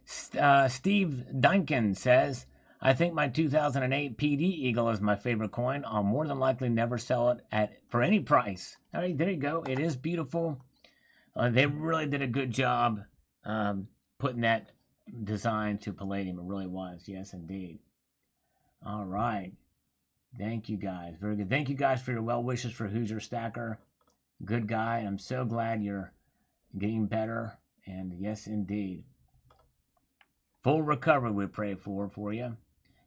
Steve Duncan says, I think my 2008 PD Eagle is my favorite coin. I'll more than likely never sell it for any price. All right, there you go. It is beautiful. They really did a good job putting that design to Palladium. It really was. Yes, indeed. All right. Thank you, guys. Very good. Thank you, guys, for your well wishes for Who's Your Stacker. Good guy. I'm so glad you're getting better. And yes, indeed. Full recovery we pray for you.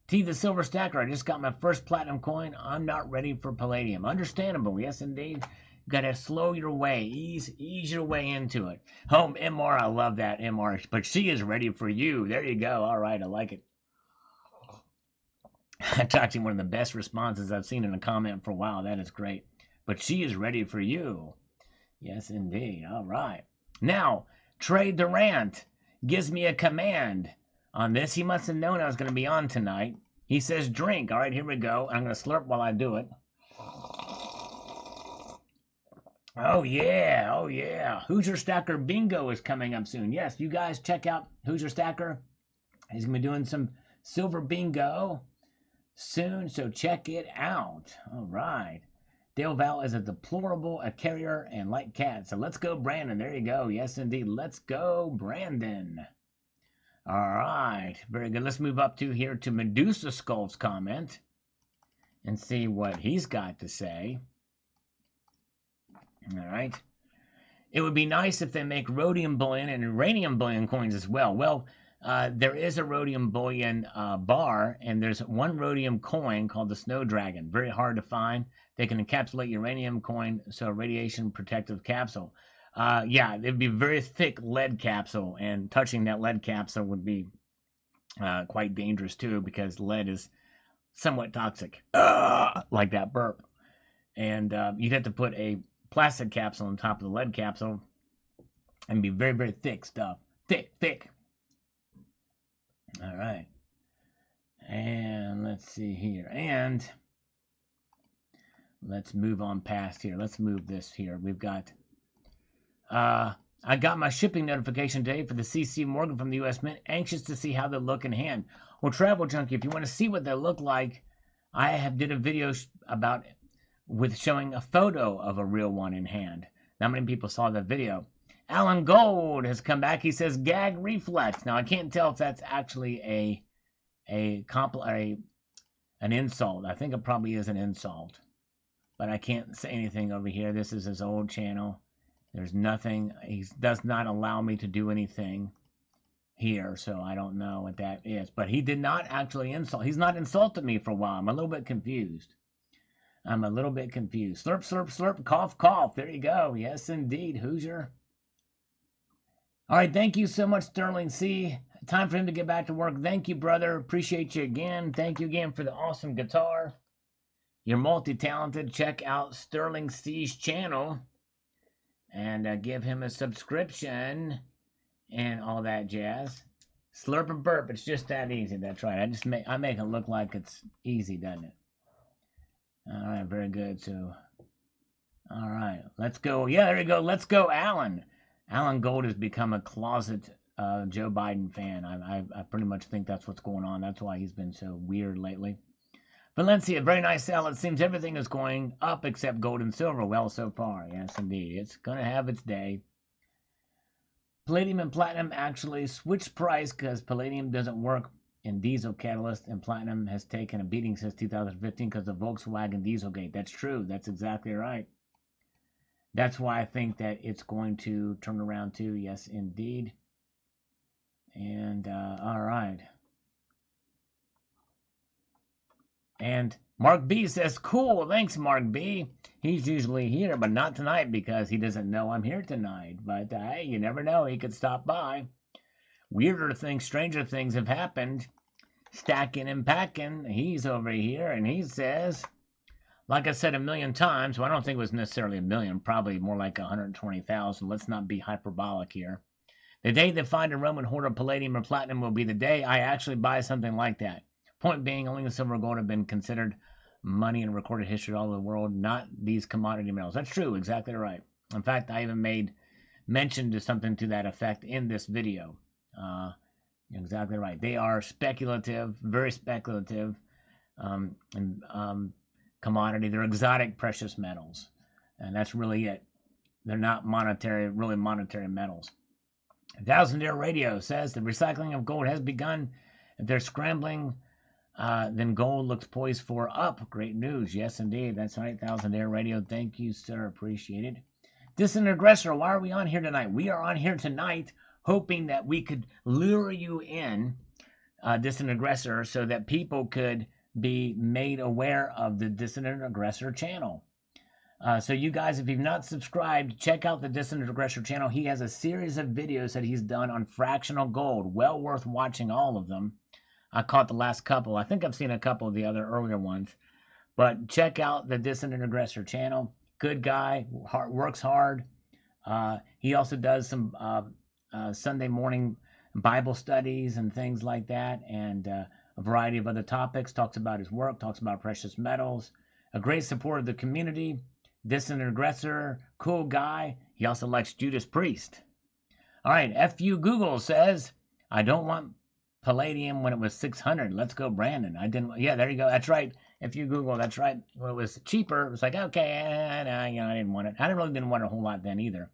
T the Silver Stacker, I just got my first platinum coin. I'm not ready for Palladium. Understandable, yes indeed. You gotta slow your way, ease your way into it. Home MR, I love that MR, but she is ready for you. There you go. All right, I like it. That's actually one of the best responses I've seen in a comment for a while. That is great. But she is ready for you. Yes, indeed. All right. Now, Trey Durant gives me a command on this. He must have known I was going to be on tonight. He says, drink. All right, here we go. I'm going to slurp while I do it. Oh, yeah. Oh, yeah. Who's Your Stacker Bingo is coming up soon. Yes, you guys check out Who's Your Stacker. He's going to be doing some silver bingo soon, so check it out. All right. Dale Val is a deplorable, a carrier, and like cat. So let's go, Brandon. There you go. Yes, indeed. Let's go, Brandon. All right. Very good. Let's move up here to Medusa Skull's comment and see what he's got to say. All right. It would be nice if they make rhodium bullion and uranium bullion coins as well. Well, there is a rhodium bullion bar, and there's one rhodium coin called the Snow Dragon. Very hard to find. They can encapsulate uranium coin, so a radiation protective capsule. Yeah, it'd be a very thick lead capsule, and touching that lead capsule would be quite dangerous too, because lead is somewhat toxic, like that burp. And you'd have to put a plastic capsule on top of the lead capsule, and be very, very thick stuff. Thick. All right. And let's see here. And let's move on past here. Let's move this here. We've got, I got my shipping notification today for the CC Morgan from the U.S. Mint. Anxious to see how they look in hand. Well, Travel Junkie, if you want to see what they look like, I have did a video about with showing a photo of a real one in hand. Not many people saw that video. Alan Gold has come back. He says gag reflex. Now I can't tell if that's actually an insult. I think it probably is an insult, but I can't say anything over here. This is his old channel. There's nothing. He does not allow me to do anything here, so I don't know what that is. But he did not actually insult. He's not insulted me for a while. I'm a little bit confused. Slurp, slurp, slurp, cough, cough. There you go. Yes, indeed, Hoosier. All right, thank you so much, Sterling C. Time for him to get back to work. Thank you, brother. Appreciate you again. Thank you again for the awesome guitar. You're multi-talented. Check out Sterling C's channel and give him a subscription and all that jazz. Slurp and burp. It's just that easy. That's right. I make it look like it's easy, doesn't it? All right, very good. So, all right, let's go. Yeah, there you go. Let's go, Alan. Alan Gold has become a closet Joe Biden fan. I pretty much think that's what's going on. That's why he's been so weird lately. Valencia, very nice sell. It seems everything is going up except gold and silver. Well, so far. Yes, indeed. It's going to have its day. Palladium and platinum actually switched price because palladium doesn't work in diesel catalyst, and platinum has taken a beating since 2015 because of Volkswagen Dieselgate. That's true. That's exactly right. That's why I think that it's going to turn around too. Yes, indeed. And, all right. And Mark B says, cool. Thanks, Mark B. He's usually here, but not tonight because he doesn't know I'm here tonight. But, hey, you never know. He could stop by. Weirder things, stranger things have happened. Stacking and packing. He's over here, and he says, like I said a million times, well, I don't think it was necessarily a million, probably more like 120,000. Let's not be hyperbolic here. The day they find a Roman hoard of palladium or platinum will be the day I actually buy something like that. Point being, only the silver and gold have been considered money in recorded history all over the world, not these commodity metals. That's true, exactly right. In fact, I even made mention to something to that effect in this video. Exactly right. They are speculative, very speculative, commodity. They're exotic precious metals, and that's really it. They're not really monetary metals. 1000-Year Radio says the recycling of gold has begun. If they're scrambling, then gold looks poised for up. Great news. Yes, indeed. That's right. 1000-Year Radio. Thank you, sir. Appreciate it. Dissident Aggressor, why are we on here tonight? We are on here tonight hoping that we could lure you in, Dissident Aggressor, so that people could be made aware of the Dissident Aggressor channel. So you guys, if you've not subscribed, check out the Dissident Aggressor channel. He has a series of videos that he's done on fractional gold. Well worth watching all of them. I caught the last couple. I think I've seen a couple of the other earlier ones. But check out the Dissident Aggressor channel. Good guy, works hard. He also does some Sunday morning Bible studies and things like that, and a variety of other topics. Talks about his work, talks about precious metals. A great supporter of the community. Dissident Aggressor, cool guy. He also likes Judas Priest. All right, FU Google says, I don't want palladium when it was 600. Let's go, Brandon. I didn't. Yeah, there you go. That's right. FU Google, that's right. When it was cheaper, it was like, okay, I didn't want it. I really didn't want it a whole lot then either.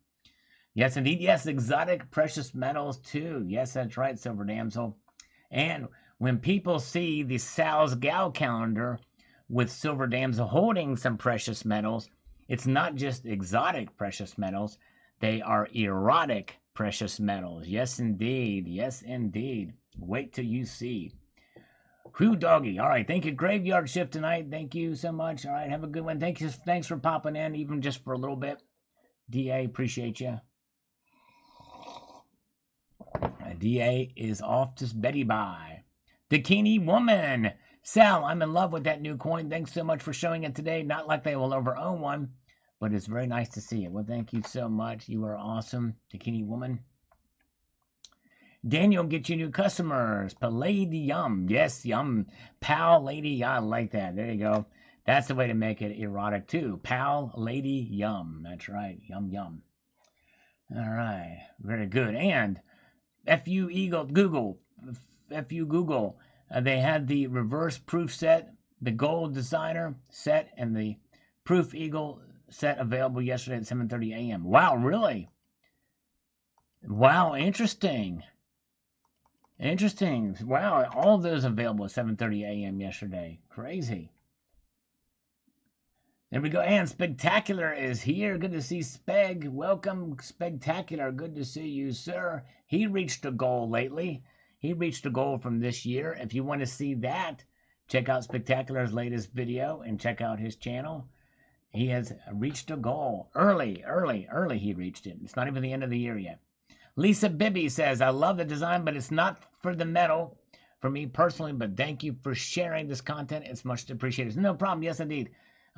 Yes, indeed. Yes, exotic precious metals too. Yes, that's right, Silver Damsel. And when people see the Sal's Gal calendar with Silver Damsel holding some precious metals, it's not just exotic precious metals. They are erotic precious metals. Yes, indeed. Yes, indeed. Wait till you see. Crew Doggy. All right. Thank you. Graveyard Shift tonight. Thank you so much. All right. Have a good one. Thank you. Thanks for popping in, even just for a little bit. DA, appreciate you. DA is off to Betty Bye. Bikini Woman. Sal, I'm in love with that new coin. Thanks so much for showing it today. Not like they will ever own one, but it's very nice to see it. Well, thank you so much. You are awesome, Bikini Woman. Daniel, get you new customers. Palladium. Yes, yum. Pal Lady. I like that. There you go. That's the way to make it erotic, too. Pal Lady Yum. That's right. Yum, yum. All right. Very good. And FU Google. They had the reverse proof set, the gold designer set, and the proof eagle set available yesterday at 7:30 a.m. Wow, really? Wow, interesting. Interesting. Wow, all of those available at 7:30 a.m. yesterday. Crazy. There we go. And Spectacular is here. Good to see Speg. Welcome, Spectacular. Good to see you, sir. He reached a goal lately. He reached a goal from this year. If you want to see that, check out Spectacular's latest video and check out his channel. He has reached a goal. Early he reached it. It's not even the end of the year yet. Lisa Bibby says, I love the design, but it's not for the metal for me personally, but thank you for sharing this content. It's much appreciated. No problem. Yes, indeed.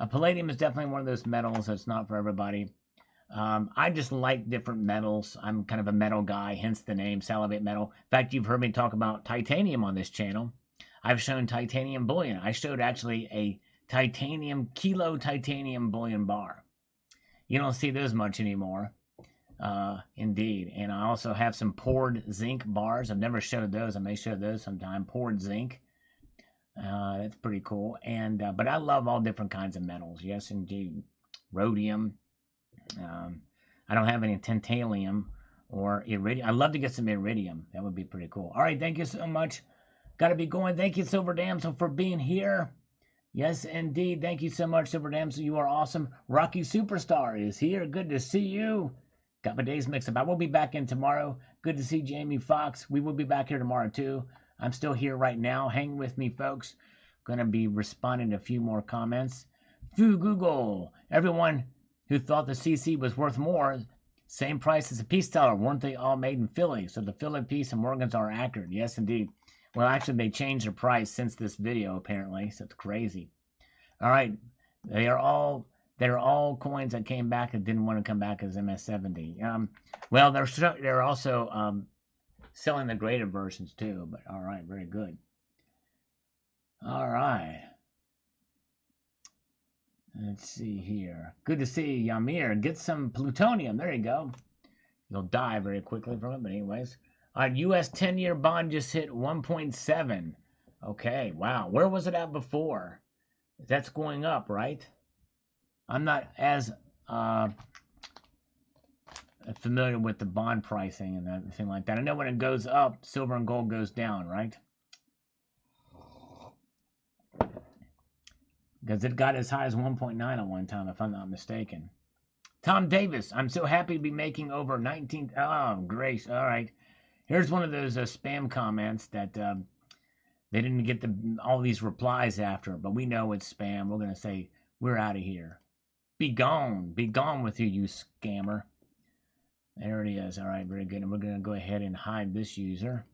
Palladium is definitely one of those metals that's not for everybody. I just like different metals. I'm kind of a metal guy, hence the name Salivate Metal. In fact, you've heard me talk about titanium on this channel. I've shown titanium bullion. I showed actually a kilo titanium bullion bar. You don't see those much anymore. Indeed. And I also have some poured zinc bars. I've never showed those. I may show those sometime. Poured zinc. That's pretty cool. And but I love all different kinds of metals. Yes, indeed. Rhodium. I don't have any tantalum or iridium. I'd love to get some iridium. That would be pretty cool. All right, thank you so much. Got to be going. Thank you, Silver Damsel, for being here. Yes, indeed. Thank you so much, Silver Damsel. You are awesome. Rocky Superstar is here. Good to see you. Got my days mixed up. I will be back in tomorrow. Good to see Jamie Foxx. We will be back here tomorrow, too. I'm still here right now. Hang with me, folks. Going to be responding to a few more comments. Foo Google. Everyone who thought the CC was worth more, same price as a peace dollar. Weren't they all made in Philly? So the Philly piece and Morgans are accurate. Yes, indeed. Well, actually, they changed their price since this video, apparently. So it's crazy. All right. They're all coins that came back and didn't want to come back as MS70. Well, they're also selling the graded versions too. But all right, very good. All right. Let's see here. Good to see you, Yamir. Get some plutonium. There you go. You'll die very quickly from it, but anyways. All right, U.S. 10-year bond just hit 1.7. Okay, wow. Where was it at before? That's going up, right? I'm not as familiar with the bond pricing and everything like that. I know when it goes up, silver and gold goes down, right? Because it got as high as 1.9 at one time, if I'm not mistaken. Tom Davis, I'm so happy to be making over 19. Oh, grace. All right. Here's one of those spam comments that they didn't get all these replies after, but we know it's spam. We're going to say, we're out of here. Be gone. Be gone with you, you scammer. There it is. All right, very good. And we're going to go ahead and hide this user.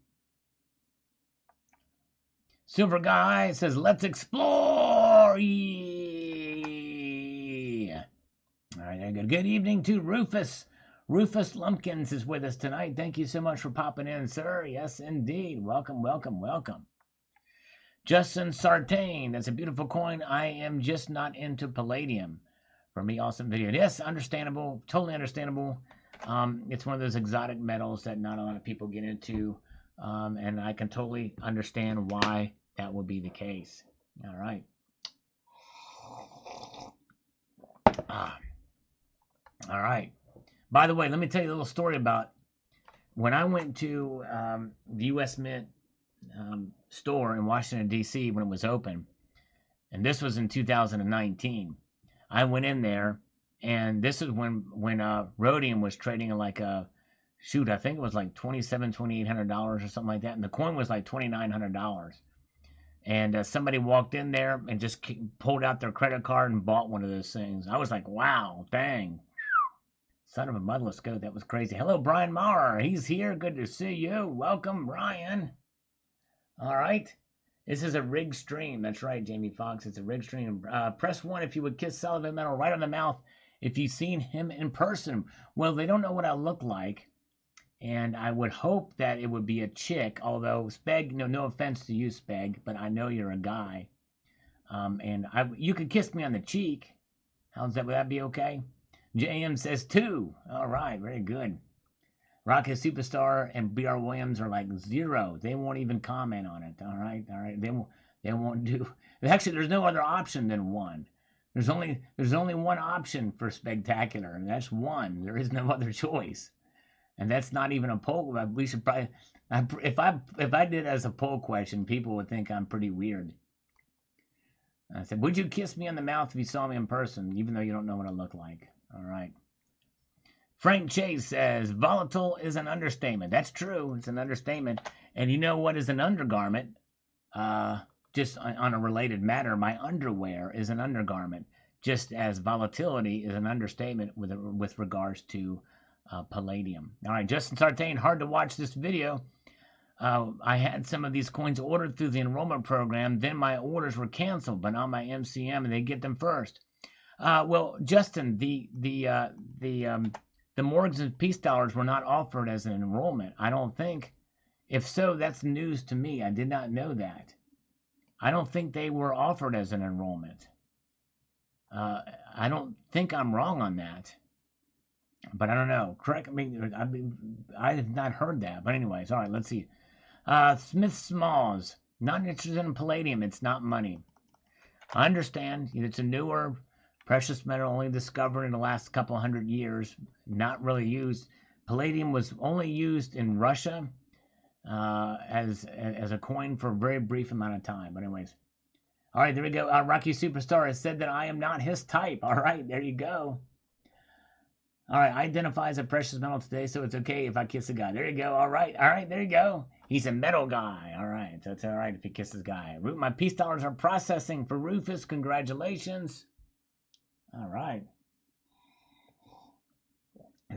Silver Guy says, let's explore. Yeah. All right, good evening to Rufus. Rufus Lumpkins is with us tonight. Thank you so much for popping in, sir. Yes, indeed. Welcome, welcome, welcome. Justin Sartain, that's a beautiful coin. I am just not into palladium. For me, awesome video. Yes, understandable. Totally understandable. It's one of those exotic metals that not a lot of people get into. And I can totally understand why that would be the case. All right. All right. By the way, let me tell you a little story about when I went to the U.S. Mint store in Washington, D.C. when it was open. And this was in 2019. I went in there, and this is when Rhodium was trading at like a, shoot, I think it was like $2,800 or something like that. And the coin was like $2,900. And somebody walked in there and just pulled out their credit card and bought one of those things. I was like, wow, dang. Son of a motherless goat, that was crazy. Hello, Brian Maurer. He's here. Good to see you. Welcome, Brian. All right. This is a rigged stream. That's right, Jamie Foxx. It's a rigged stream. Press 1 if you would kiss Salivate Metal right on the mouth if you've seen him in person. Well, they don't know what I look like. And I would hope that it would be a chick, although Speg, no offense to you, Speg, but I know you're a guy. And you could kiss me on the cheek. Would that be okay? JM says 2. All right, very good. Rocket Superstar and BR Williams are like 0. They won't even comment on it. All right. They won't do. Actually, there's no other option than 1. There's only one option for spectacular, and that's 1. There is no other choice. And that's not even a poll. We should probably, if I did as a poll question, people would think I'm pretty weird. I said, would you kiss me on the mouth if you saw me in person, even though you don't know what I look like? All right. Frank Chase says, volatile is an understatement. That's true. It's an understatement. And you know what is an undergarment? Just on a related matter, my underwear is an undergarment, just as volatility is an understatement with regards to palladium. All right, Justin Sartain, hard to watch this video. I had some of these coins ordered through the enrollment program. Then my orders were canceled, but on my MCM, and they get them first. Well, Justin, the Morgans and Peace dollars were not offered as an enrollment, I don't think. If so, that's news to me. I did not know that. I don't think they were offered as an enrollment. I don't think I'm wrong on that. But I don't know. Correct me. I have not heard that. But anyways, all right, let's see. Smith Smalls, not interested in palladium. It's not money. I understand. It's a newer precious metal, only discovered in the last couple 100 years. Not really used. Palladium was only used in Russia as a coin for a very brief amount of time. But anyways. All right, there we go. Rocky Superstar has said that I am not his type. All right, there you go. All right, identify as a precious metal today, so it's okay if I kiss a guy. There you go. All right, there you go. He's a metal guy. All right, so it's all right if he kisses a guy. My peace dollars are processing for Rufus. Congratulations. All right.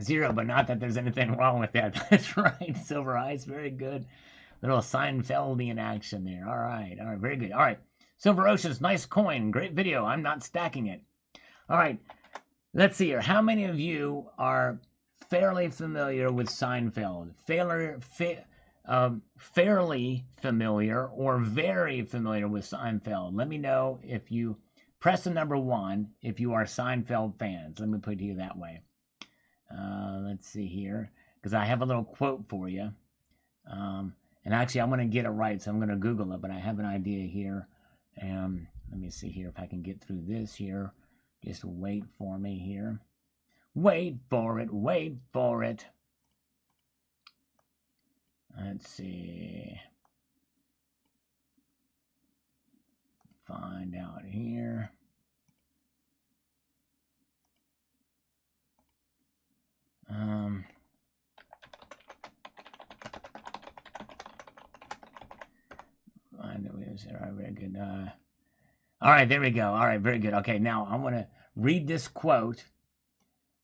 0, but not that there's anything wrong with that. That's right. Silver Ice, very good. Little Seinfeldian action there. All right, very good. All right. Silver Oceans, nice coin. Great video. I'm not stacking it. All right. Let's see here. How many of you are fairly familiar with Seinfeld? Fairly familiar or very familiar with Seinfeld? Let me know if you press the number 1 if you are Seinfeld fans. Let me put it to you that way. Let's see here, because I have a little quote for you. And actually, I'm going to get it right, so I'm going to Google it, but I have an idea here. Let me see here if I can get through this here. Just wait for me here. Wait for it. Wait for it. Let's see. Find out here. Find it. All right, very good. All right, there we go. All right, very good. Okay, now I'm going to read this quote,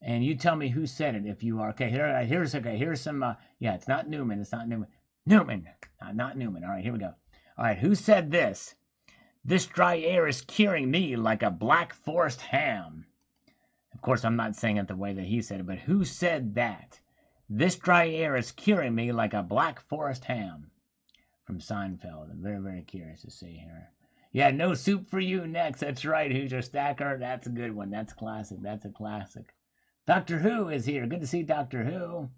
and you tell me who said it if you are. Okay, here's some, yeah, it's not Newman. It's not Newman. Not Newman. All right, here we go. All right, who said this? This dry air is curing me like a Black Forest ham. Of course, I'm not saying it the way that he said it, but who said that? This dry air is curing me like a Black Forest ham. From Seinfeld. I'm very, very curious to see here. Yeah, no soup for you next. That's right, Hoosier Stacker. That's a good one. That's classic. That's a classic. Doctor Who is here. Good to see Doctor Who.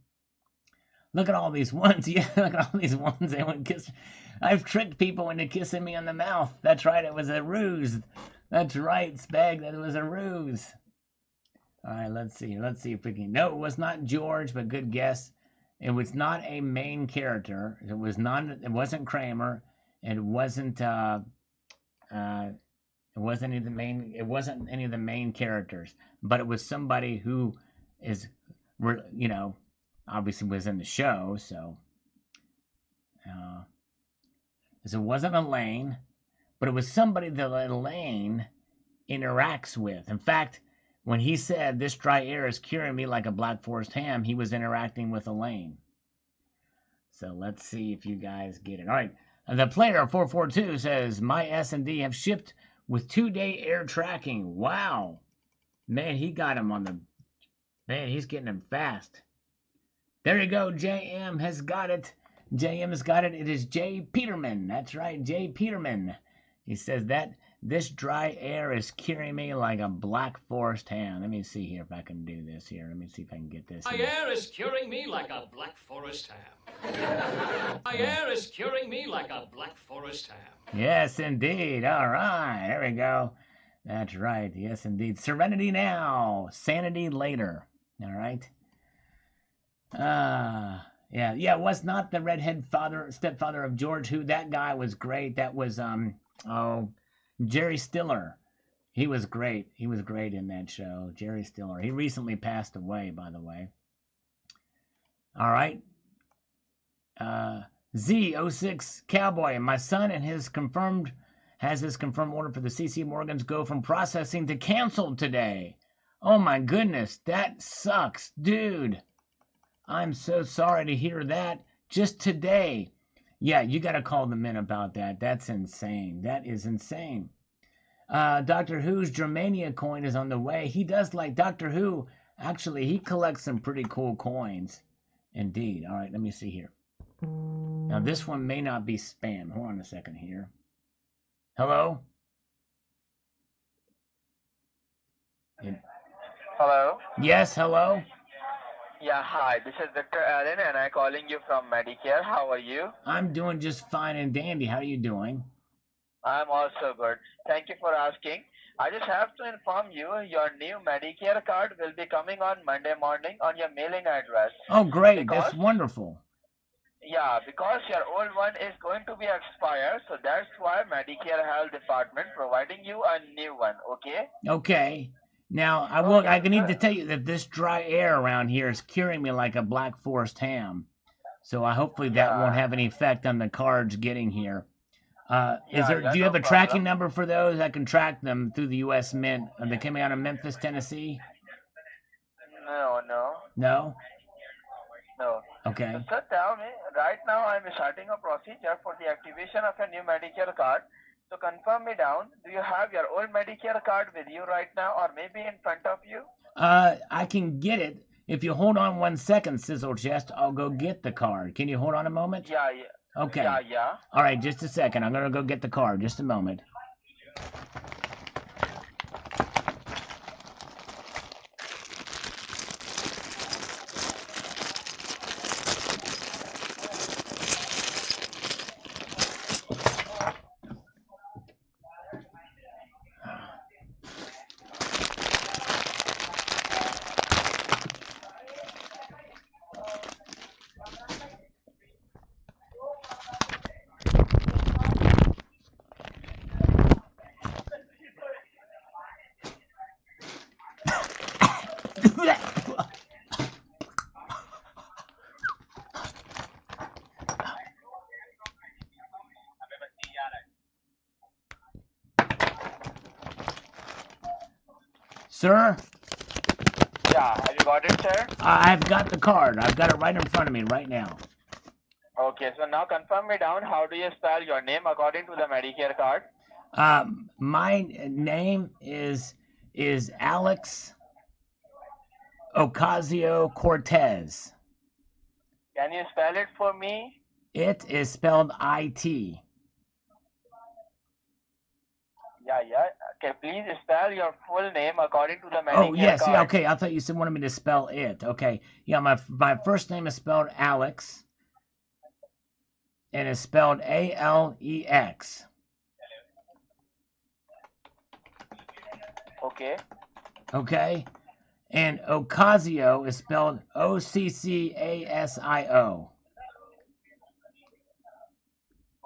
Look at all these ones. Yeah, look at all these ones. They want to kiss. I've tricked people into kissing me on the mouth. That's right. It was a ruse. That's right, Spag. That was a ruse. All right, let's see. Let's see if we can. No, it was not George, but good guess. It was not a main character. It wasn't Kramer. It wasn't any of the main characters, but it was somebody who is, obviously was in the show, so it wasn't Elaine, but it was somebody that Elaine interacts with. In fact, when he said, this dry air is curing me like a Black Forest ham, he was interacting with Elaine. So let's see if you guys get it. All right. The player 442 says, my S&D have shipped with 2-day air tracking. Wow. Man, he got him on the... Man, he's getting him fast. There you go. JM has got it. JM has got it. It is Jay Peterman. That's right, Jay Peterman. He says that this dry air is curing me like a Black Forest ham. Let me see here if I can do this here. Let me see if I can get this. My air is curing me like a Black Forest ham. My air is curing me like a Black Forest ham. Yes, indeed. All right. There we go. That's right. Yes, indeed. Serenity now. Sanity later. All right. Yeah, was not the redhead stepfather of George who? That guy was great. That was Jerry Stiller. He was great. He was great in that show. Jerry Stiller. He recently passed away, by the way. All right. Z06 Cowboy. My son and has his confirmed order for the CC Morgans go from processing to canceled today. Oh my goodness, that sucks, dude. I'm so sorry to hear that. Just today. Yeah, you got to call the men about that. That's insane. That is insane. Doctor Who's Germania coin is on the way. He does like Doctor Who. Actually, he collects some pretty cool coins. Indeed. All right, let me see here. Now, this one may not be spam. Hold on a second here. Hello? Hello. Yes, hello? Yeah, hi. This is Dr. Allen, and I'm calling you from Medicare. How are you? I'm doing just fine and dandy. How are you doing? I'm also good. Thank you for asking. I just have to inform you, your new Medicare card will be coming on Monday morning on your mailing address. Oh, great. That's wonderful. Yeah, because your old one is going to be expired, so that's why Medicare Health Department providing you a new one, okay? Okay. Now, I need to tell you that this dry air around here is curing me like a Black Forest ham. So hopefully that won't have any effect on the cards getting here. Do you have a tracking number for those? I can track them through the U.S. Mint. Are they coming out of Memphis, Tennessee? No. No? No. Okay. So, sir, tell me, right now I'm starting a procedure for the activation of a new Medicare card. So confirm me down, do you have your old Medicare card with you right now or maybe in front of you? I can get it. If you hold on 1 second, Sizzle Chest, I'll go get the card. Can you hold on a moment? Yeah. Okay. Yeah. All right, just a second. I'm going to go get the card. Just a moment. Sir? Yeah, have you got it, sir? I've got the card. I've got it right in front of me right now. Okay, so now confirm me down. How do you spell your name according to the Medicare card? My name is Alex Ocasio-Cortez. Can you spell it for me? It is spelled I-T. Yeah. Okay, please spell your full name according to the Medicare card. Oh, yes. Yeah, okay. I thought you wanted me to spell it. Okay. Yeah, my first name is spelled Alex. And it's spelled A-L-E-X. Okay. Okay. And Ocasio is spelled O-C-C-A-S-I-O.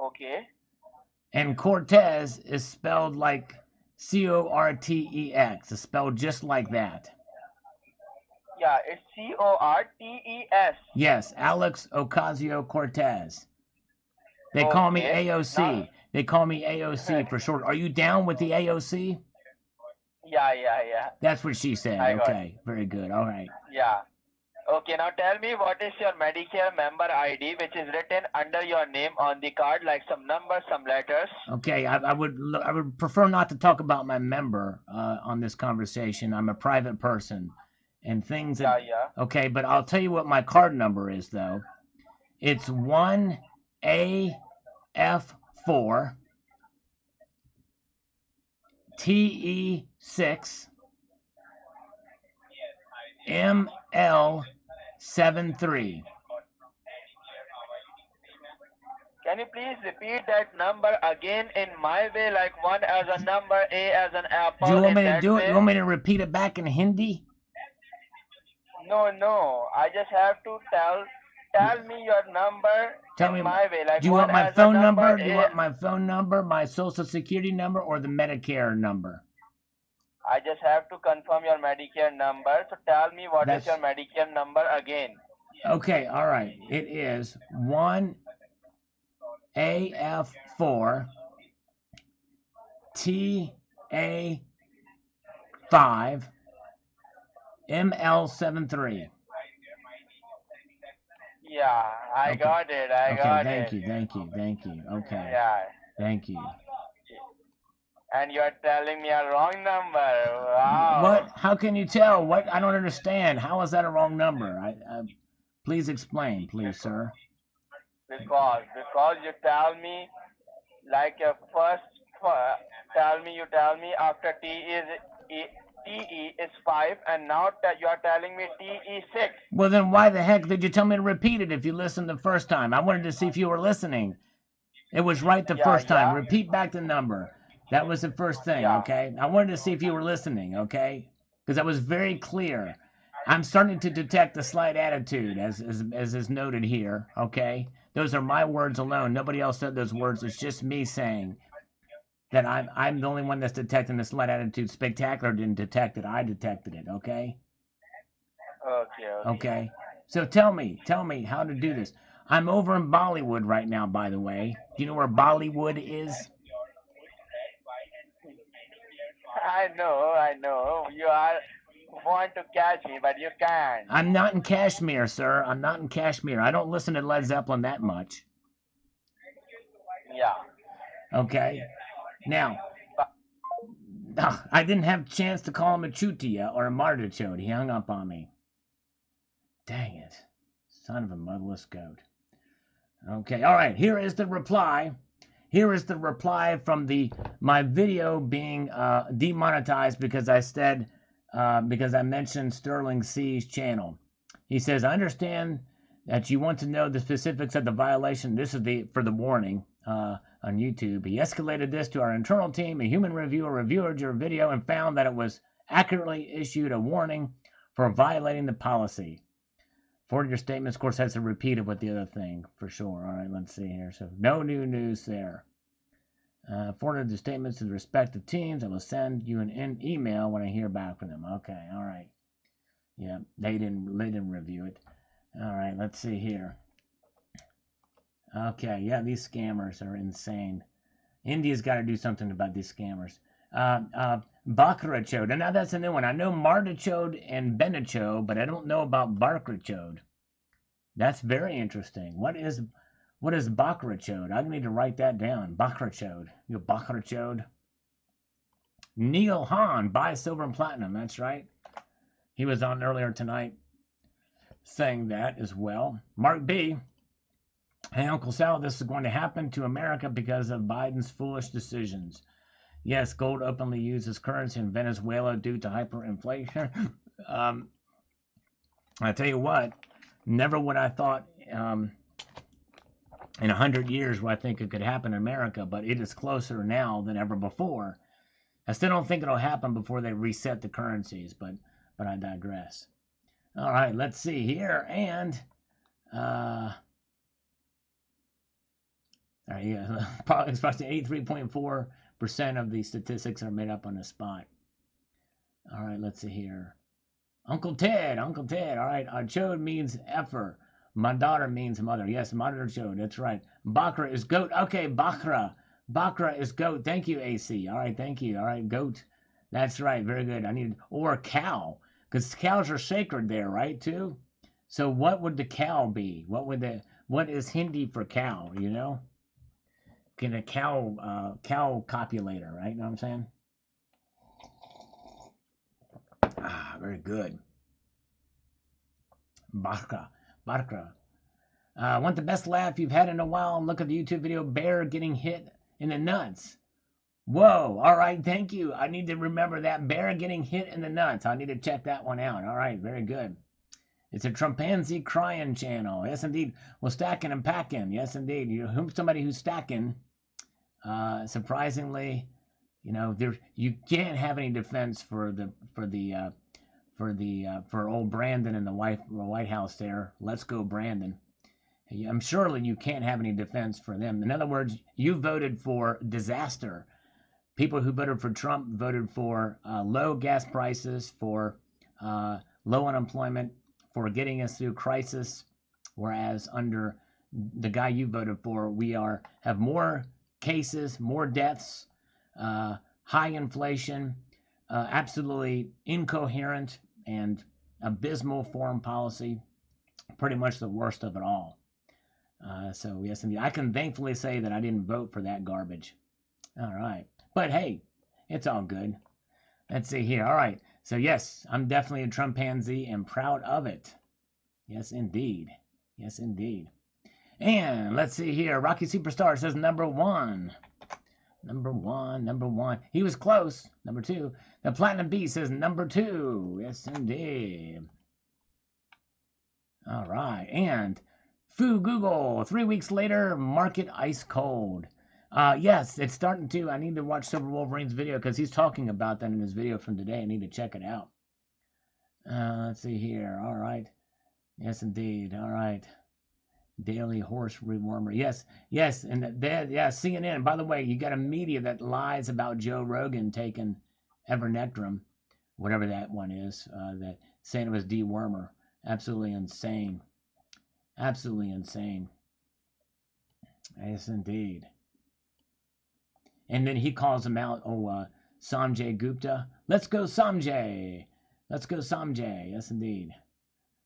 Okay. And Cortez is spelled like C-O-R-T-E-X. It's spelled just like that. Yeah, it's C-O-R-T-E-S. Yes, Alex Ocasio-Cortez. They call me AOC. They call me AOC for short. Are you down with the AOC? Yeah. That's what she said. Okay, very good. All right. Yeah. Okay, now tell me what is your Medicare member ID, which is written under your name on the card, like some numbers, some letters. Okay, I would prefer not to talk about my member on this conversation. I'm a private person, and things that. Yeah. Okay, but I'll tell you what my card number is though. It's 1AF4 TE6 ML73. Can you please repeat that number again in my way, like 1 as a number, A as an apple? Do you want me to do it? You want me to repeat it back in Hindi? No. I just have to tell me your number Tell in me, my way. Like do you what want my as a phone number number? Do you is. want my phone number, my social security number, or the Medicare number? I just have to confirm your Medicare number. So tell me what is your That's Medicare number again. okay. All right. It is 1AF4 TA5 ML73. Yeah, I Okay. got it. I Okay. got Thank it. you. Thank you. Thank you. Okay. Yeah. Thank you. And you are telling me a wrong number. Wow. What? How can you tell? What? I don't understand. How is that a wrong number? Please explain, please, sir. Because you tell me like first you tell me after TE is 5 and now you are telling me TE 6. Well, then why the heck did you tell me to repeat it if you listened the first time? I wanted to see if you were listening. It was right the first time. Repeat back the number. That was the first thing, okay? I wanted to see if you were listening, okay? Because that was very clear. I'm starting to detect a slight attitude, as is noted here, okay? Those are my words alone. Nobody else said those words. It's just me saying that I'm the only one that's detecting the slight attitude. Spectacular didn't detect it. I detected it, okay? Okay. So tell me how to do this. I'm over in Bollywood right now, by the way. Do you know where Bollywood is? I know. You are want to catch me, but you can't. I'm not in Kashmir, sir. I'm not in Kashmir. I don't listen to Led Zeppelin that much. Yeah. Okay. Now, I didn't have a chance to call him a chutia or a martichote. He hung up on me. Dang it. Son of a motherless goat. Okay, all right. Here is the reply. Here is the reply from my video being demonetized because I said because I mentioned Sterling C's channel. He says, I understand that you want to know the specifics of the violation. This is for the warning on YouTube. He escalated this to our internal team. A human reviewer reviewed your video and found that it was accurately issued a warning for violating the policy. Forward your statements, of course, has to repeat it with the other thing, for sure. All right, let's see here. So, no new news there. Forward the statements to the respective teams. I will send you an email when I hear back from them. Okay, all right. Yeah, they didn't review it. All right, let's see here. Okay, yeah, these scammers are insane. India's got to do something about these scammers. Bakrachode. Now that's a new one. I know Martichode and Benichode, but I don't know about Bakrachode. That's very interesting. What is Bakrachode? I need to write that down. Bakrachode. You Bakrachode. Neil Hahn, buy silver and platinum. That's right. He was on earlier tonight saying that as well. Mark B. Hey, Uncle Sal, this is going to happen to America because of Biden's foolish decisions. Yes, gold openly used as currency in Venezuela due to hyperinflation. I tell you what, never would I thought in 100 years would I think it could happen in America, but it is closer now than ever before. I still don't think it'll happen before they reset the currencies, but I digress. All right, let's see here, and approximately 83.4% of the statistics are made up on the spot. All right, let's see here. Uncle Ted. All right, Chode means effer. My daughter means mother. Yes, mother Chode. That's right. Bakra is goat. Okay, Bakra. Bakra is goat. Thank you, AC. All right, thank you. All right, goat. That's right. Very good. Or cow, because cows are sacred there, right? Too. So what would the cow be? What is Hindi for cow? You know? Get a cow copulator, right? You know what I'm saying? Very good. Barka. Want the best laugh you've had in a while? Look at the YouTube video, bear getting hit in the nuts. Whoa, all right, thank you. I need to remember that, bear getting hit in the nuts. I need to check that one out. All right, very good. It's a chimpanzee crying channel. Yes, indeed. Well, stacking and packing. Yes, indeed. Somebody who's stacking, surprisingly, you can't have any defense for for old Brandon in the White House there. Let's go, Brandon. I'm surely you can't have any defense for them. In other words, you voted for disaster. People who voted for Trump voted for low gas prices, for low unemployment, for getting us through crisis. Whereas under the guy you voted for, we have more cases, more deaths, high inflation, absolutely incoherent and abysmal foreign policy, pretty much the worst of it all. So yes, indeed, I can thankfully say that I didn't vote for that garbage. All right, but hey, it's all good. Let's see here. All right, so yes, I'm definitely a Trump pansy and proud of it. Yes, indeed. Yes, indeed. And let's see here. Rocky Superstar says number one. Number one. He was close. Number two. The Platinum B says number two. Yes, indeed. All right. And Foo Google, 3 weeks later, market ice cold. Yes, it's starting to. I need to watch Silver Wolverine's video because he's talking about that in his video from today. I need to check it out. Let's see here. All right. Yes, indeed. All right. Daily horse rewarmer. Yes, and CNN. By the way, you got a media that lies about Joe Rogan taking Evernectrum, whatever that one is, that saying it was dewormer. Absolutely insane. Absolutely insane. Yes, indeed. And then he calls him out. Sanjay Gupta. Let's go, Sanjay. Let's go, Sanjay. Yes, indeed.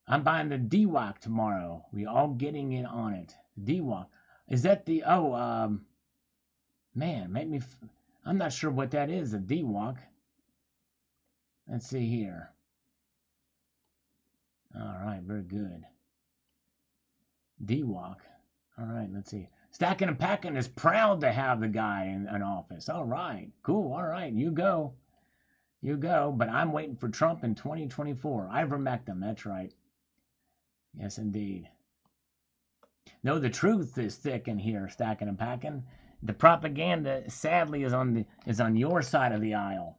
I'm buying the DWAC tomorrow. We all getting in on it. DWAC. Is that the... man, make me... I'm not sure what that is, a DWAC. Let's see here. All right, very good. DWAC. All right, let's see. Stacking and Packing is proud to have the guy in office. All right, cool. All right, you go. You go. But I'm waiting for Trump in 2024. Ivermectin, that's right. Yes, indeed. No, the truth is thick in here, Stacking and Packing. The propaganda, sadly, is on your side of the aisle.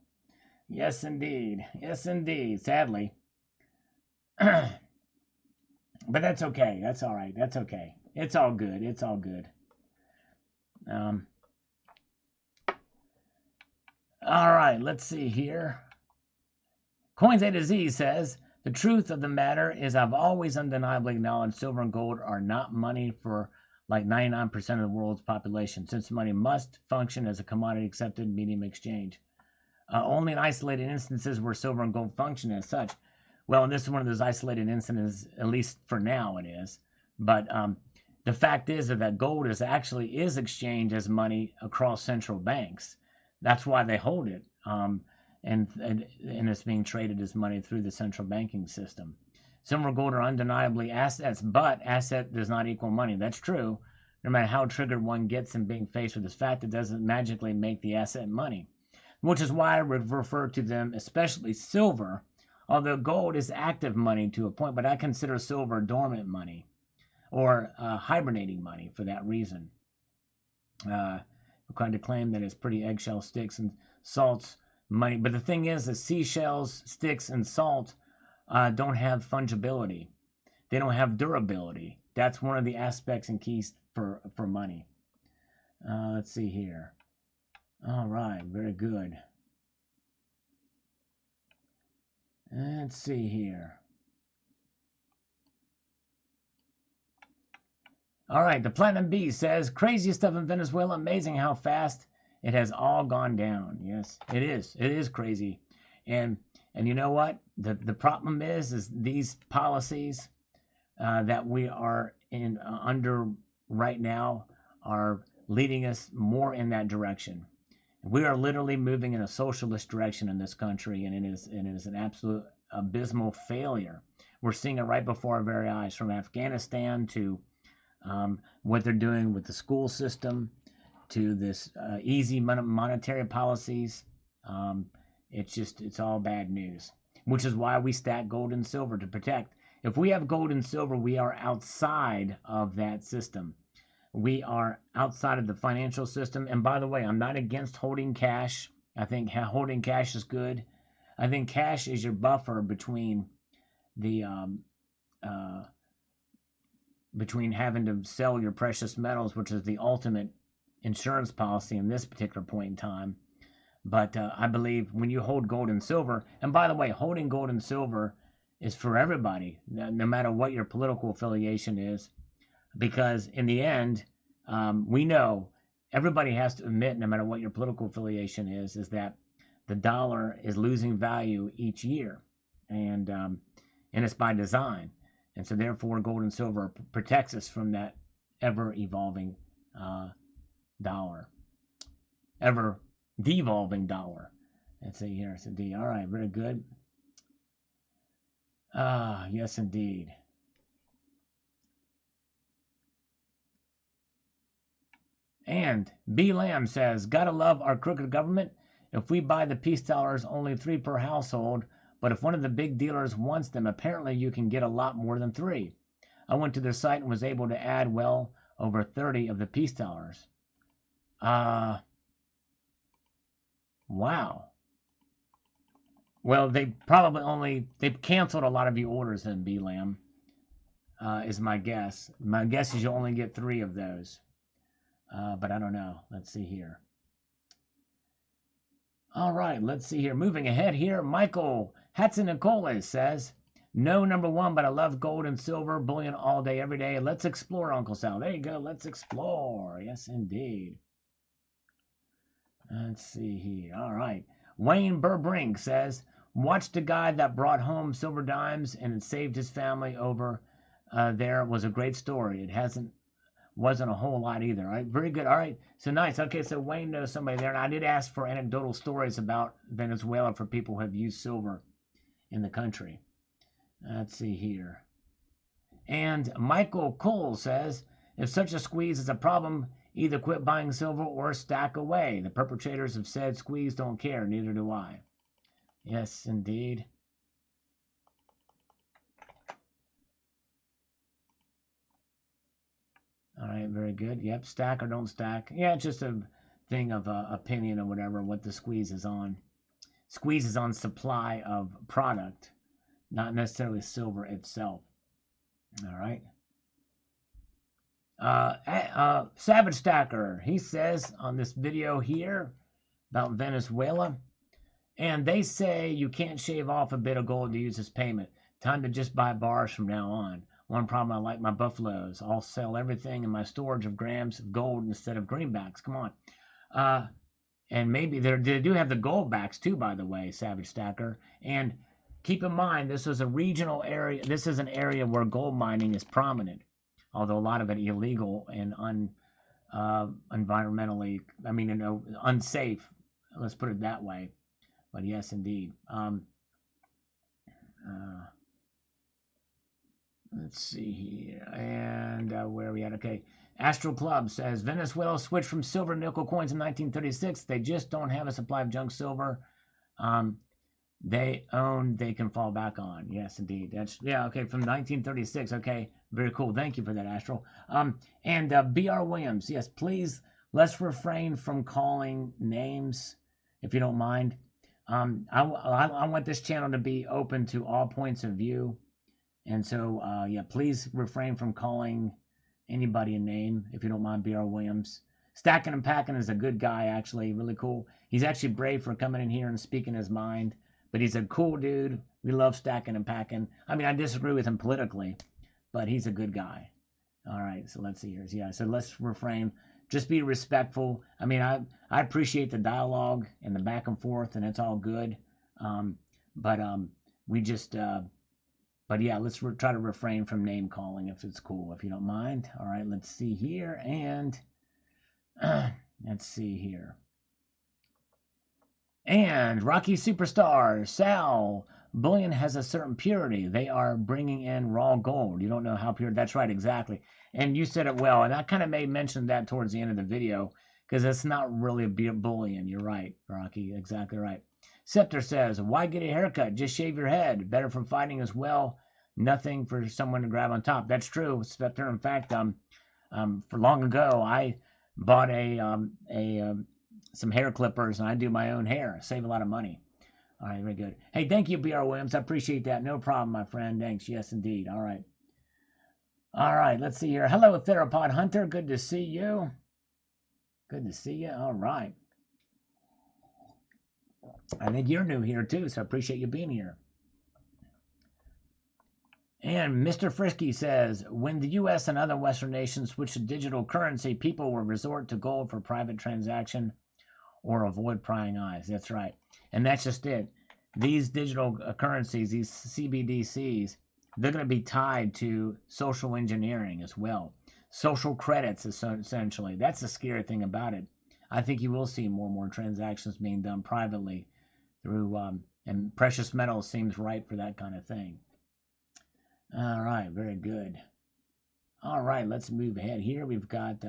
Yes, indeed. Yes, indeed. Sadly. But that's okay. That's all right. That's okay. It's all good. It's all good. All right. Let's see here. Coins A to Z says, the truth of the matter is I've always undeniably acknowledged silver and gold are not money for like 99% of the world's population, since money must function as a commodity accepted medium exchange. Only in isolated instances where silver and gold function as such. Well, and this is one of those isolated instances, at least for now it is. But the fact is that gold is exchanged as money across central banks. That's why they hold it. And it's being traded as money through the central banking system. Silver and gold are undeniably assets, but asset does not equal money. That's true. No matter how triggered one gets in being faced with this fact, it doesn't magically make the asset money. Which is why I refer to them, especially silver, although gold is active money to a point, but I consider silver dormant money or hibernating money for that reason. I'm going to claim that it's pretty eggshell, sticks, and salts money. But the thing is that seashells, sticks, and salt don't have fungibility. They don't have durability. That's one of the aspects and keys for money. Let's see here. All right, very good. Let's see here. All right, the Platinum B says, craziest stuff in Venezuela. Amazing how fast it has all gone down. Yes, it is. It is crazy. And you know what? The problem is these policies that we are under right now are leading us more in that direction. We are literally moving in a socialist direction in this country, and it is an absolute abysmal failure. We're seeing it right before our very eyes, from Afghanistan to what they're doing with the school system, to this easy monetary policies. It's all bad news, which is why we stack gold and silver to protect. If we have gold and silver, we are outside of that system. We are outside of the financial system. And by the way, I'm not against holding cash. I think holding cash is good. I think cash is your buffer between the between having to sell your precious metals, which is the ultimate insurance policy in this particular point in time. But I believe when you hold gold and silver, and by the way, holding gold and silver is for everybody, no matter what your political affiliation is, because in the end, we know everybody has to admit, no matter what your political affiliation is that the dollar is losing value each year, and it's by design, and so therefore gold and silver protects us from that ever-evolving dollar, ever-devolving dollar. Let's see here, it's a D. All right, very good. Yes, indeed. And B. Lamb says, gotta love our crooked government. If we buy the peace dollars, only 3 per household, but if one of the big dealers wants them, apparently you can get a lot more than 3. I went to their site and was able to add well over 30 of the peace dollars. Wow. Well, they canceled a lot of your orders then, B. Lamb, is my guess. My guess is you only get 3 of those. But I don't know. Let's see here. All right, let's see here. Moving ahead here, Michael Hatzinicolis says, no, number 1, but I love gold and silver, bullion all day, every day. Let's explore, Uncle Sal. There you go. Let's explore. Yes, indeed. Let's see here. All right. Wayne Burbrink says, watched a guy that brought home silver dimes and it saved his family over there. Was a great story. It wasn't a whole lot either. All right, very good. All right, so nice. Okay, so Wayne knows somebody there, and I did ask for anecdotal stories about Venezuela for people who have used silver in the country. Let's see here. And Michael Cole says, if such a squeeze is a problem, either quit buying silver or stack away. The perpetrators have said squeeze don't care, neither do I. Yes, indeed. All right, very good. Yep, stack or don't stack. Yeah, it's just a thing of opinion or whatever, what the squeeze is on. Squeeze is on supply of product, not necessarily silver itself. All right. Savage Stacker, he says on this video here about Venezuela, and they say you can't shave off a bit of gold to use as payment. Time to just buy bars from now on. One problem, I like my buffaloes. I'll sell everything in my storage of grams of gold instead of greenbacks. Come on. And maybe they do have the gold backs too, by the way, Savage Stacker. And keep in mind, this is a regional area. This is an area where gold mining is prominent, although a lot of it illegal and environmentally, unsafe. Let's put it that way. But yes, indeed. Let's see here. And where are we at? Okay. Astral Club says, Venezuela switched from silver to nickel coins in 1936. They just don't have a supply of junk silver they can fall back on. Yes, indeed. Okay, from 1936. Okay, very cool. Thank you for that, Astral. And B.R. Williams, yes, please, let's refrain from calling names, if you don't mind. I want this channel to be open to all points of view. And so, yeah, please refrain from calling anybody a name, if you don't mind, B.R. Williams. Stacking and Packing is a good guy, actually, really cool. He's actually brave for coming in here and speaking his mind, but he's a cool dude. We love Stacking and Packing. I mean, I disagree with him politically, but he's a good guy. All right, so let's see here. Yeah, so let's refrain. Just be respectful. I mean, I appreciate the dialogue and the back and forth, and it's all good. But yeah, let's try to refrain from name calling if it's cool, if you don't mind. All right, let's see here. And let's see here. And Rocky Superstar, Sal, bullion has a certain purity. They are bringing in raw gold. You don't know how pure. That's right, exactly. And you said it well. And I kind of may mention that towards the end of the video because it's not really a bullion. You're right, Rocky. Exactly right. Scepter says, why get a haircut? Just shave your head. Better for fighting as well. Nothing for someone to grab on top. That's true, Scepter. In fact, for long ago, I bought some hair clippers, and I do my own hair. Save a lot of money. All right, very good. Hey, thank you, B.R. Williams. I appreciate that. No problem, my friend. Thanks. Yes, indeed. All right. All right, let's see here. Hello, Theropod Hunter. Good to see you. Good to see you. All right. I think you're new here, too, so I appreciate you being here. And Mr. Frisky says, when the U.S. and other Western nations switch to digital currency, people will resort to gold for private transaction or avoid prying eyes. That's right. And that's just it. These digital currencies, these CBDCs, they're going to be tied to social engineering as well. Social credits, essentially. That's the scary thing about it. I think you will see more and more transactions being done privately through, and precious metals seems right for that kind of thing. All right, very good. All right, let's move ahead here. We've got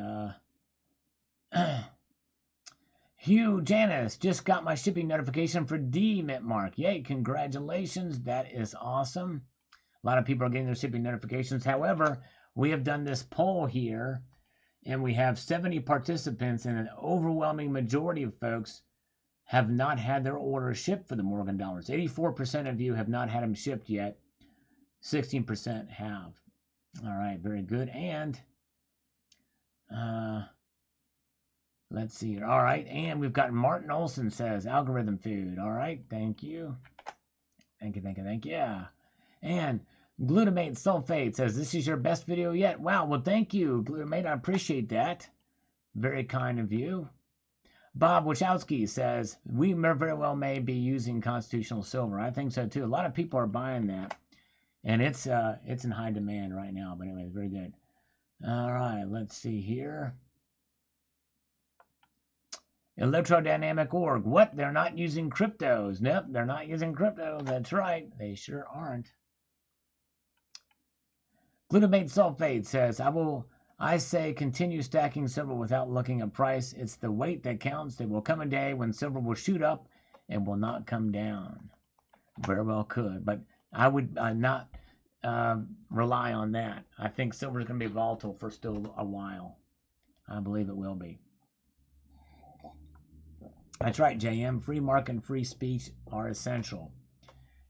Hugh Janice, just got my shipping notification for D Mint Mark. Yay, congratulations. That is awesome. A lot of people are getting their shipping notifications. However, we have done this poll here, and we have 70 participants, and an overwhelming majority of folks have not had their orders shipped for the Morgan dollars. 84% of you have not had them shipped yet. 16% have. All right, very good. And let's see here. All right, and we've got Martin Olson says algorithm food. All right, thank you. Thank you. Yeah. And Glutamate Sulfate says, this is your best video yet. Wow, well, thank you, Glutamate. I appreciate that. Very kind of you. Bob Wachowski says, we very well may be using constitutional silver. I think so, too. A lot of people are buying that. And it's in high demand right now. But anyway, very good. All right, let's see here. Electrodynamic org. What? They're not using cryptos. Nope, they're not using cryptos. That's right. They sure aren't. Glutamate Sulfate says, I say continue stacking silver without looking at price. It's the weight that counts. There will come a day when silver will shoot up and will not come down. Very well could. But I would not rely on that. I think silver is going to be volatile for still a while. I believe it will be. That's right, JM. Free market and free speech are essential.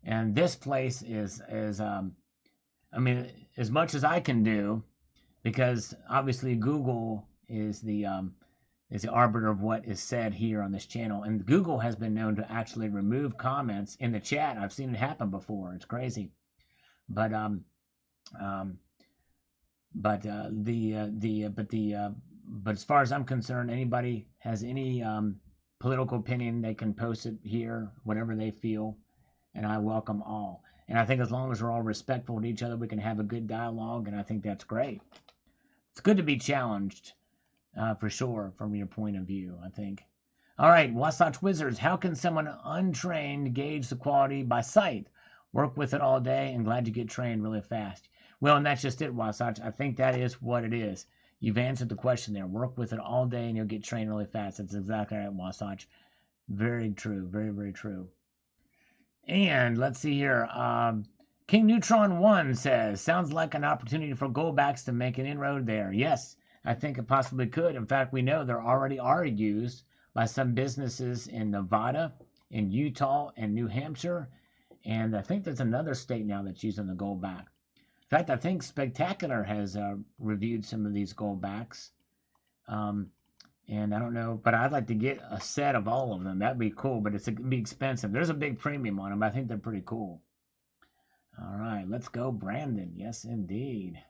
And this place is I mean, as much as I can do, because obviously Google is the arbiter of what is said here on this channel, and Google has been known to actually remove comments in the chat. I've seen it happen before. It's crazy, but as far as I'm concerned, anybody has any political opinion, they can post it here, whatever they feel, and I welcome all. And I think as long as we're all respectful to each other, we can have a good dialogue, and I think that's great. It's good to be challenged, for sure, from your point of view, I think. All right, Wasatch Wizards, how can someone untrained gauge the quality by sight? Work with it all day, and glad you get trained really fast. Well, and that's just it, Wasatch. I think that is what it is. You've answered the question there. Work with it all day, and you'll get trained really fast. That's exactly right, Wasatch. Very true. Very, very true. And let's see here. King Neutron 1 says, sounds like an opportunity for goldbacks to make an inroad there. Yes, I think it possibly could. In fact, we know there already are used by some businesses in Nevada, in Utah, and New Hampshire. And I think there's another state now that's using the goldback. In fact, I think Spectacular has reviewed some of these goldbacks. And I don't know, but I'd like to get a set of all of them. That'd be cool, but it'd be expensive. There's a big premium on them, but I think they're pretty cool. All right, let's go, Brandon. Yes, indeed.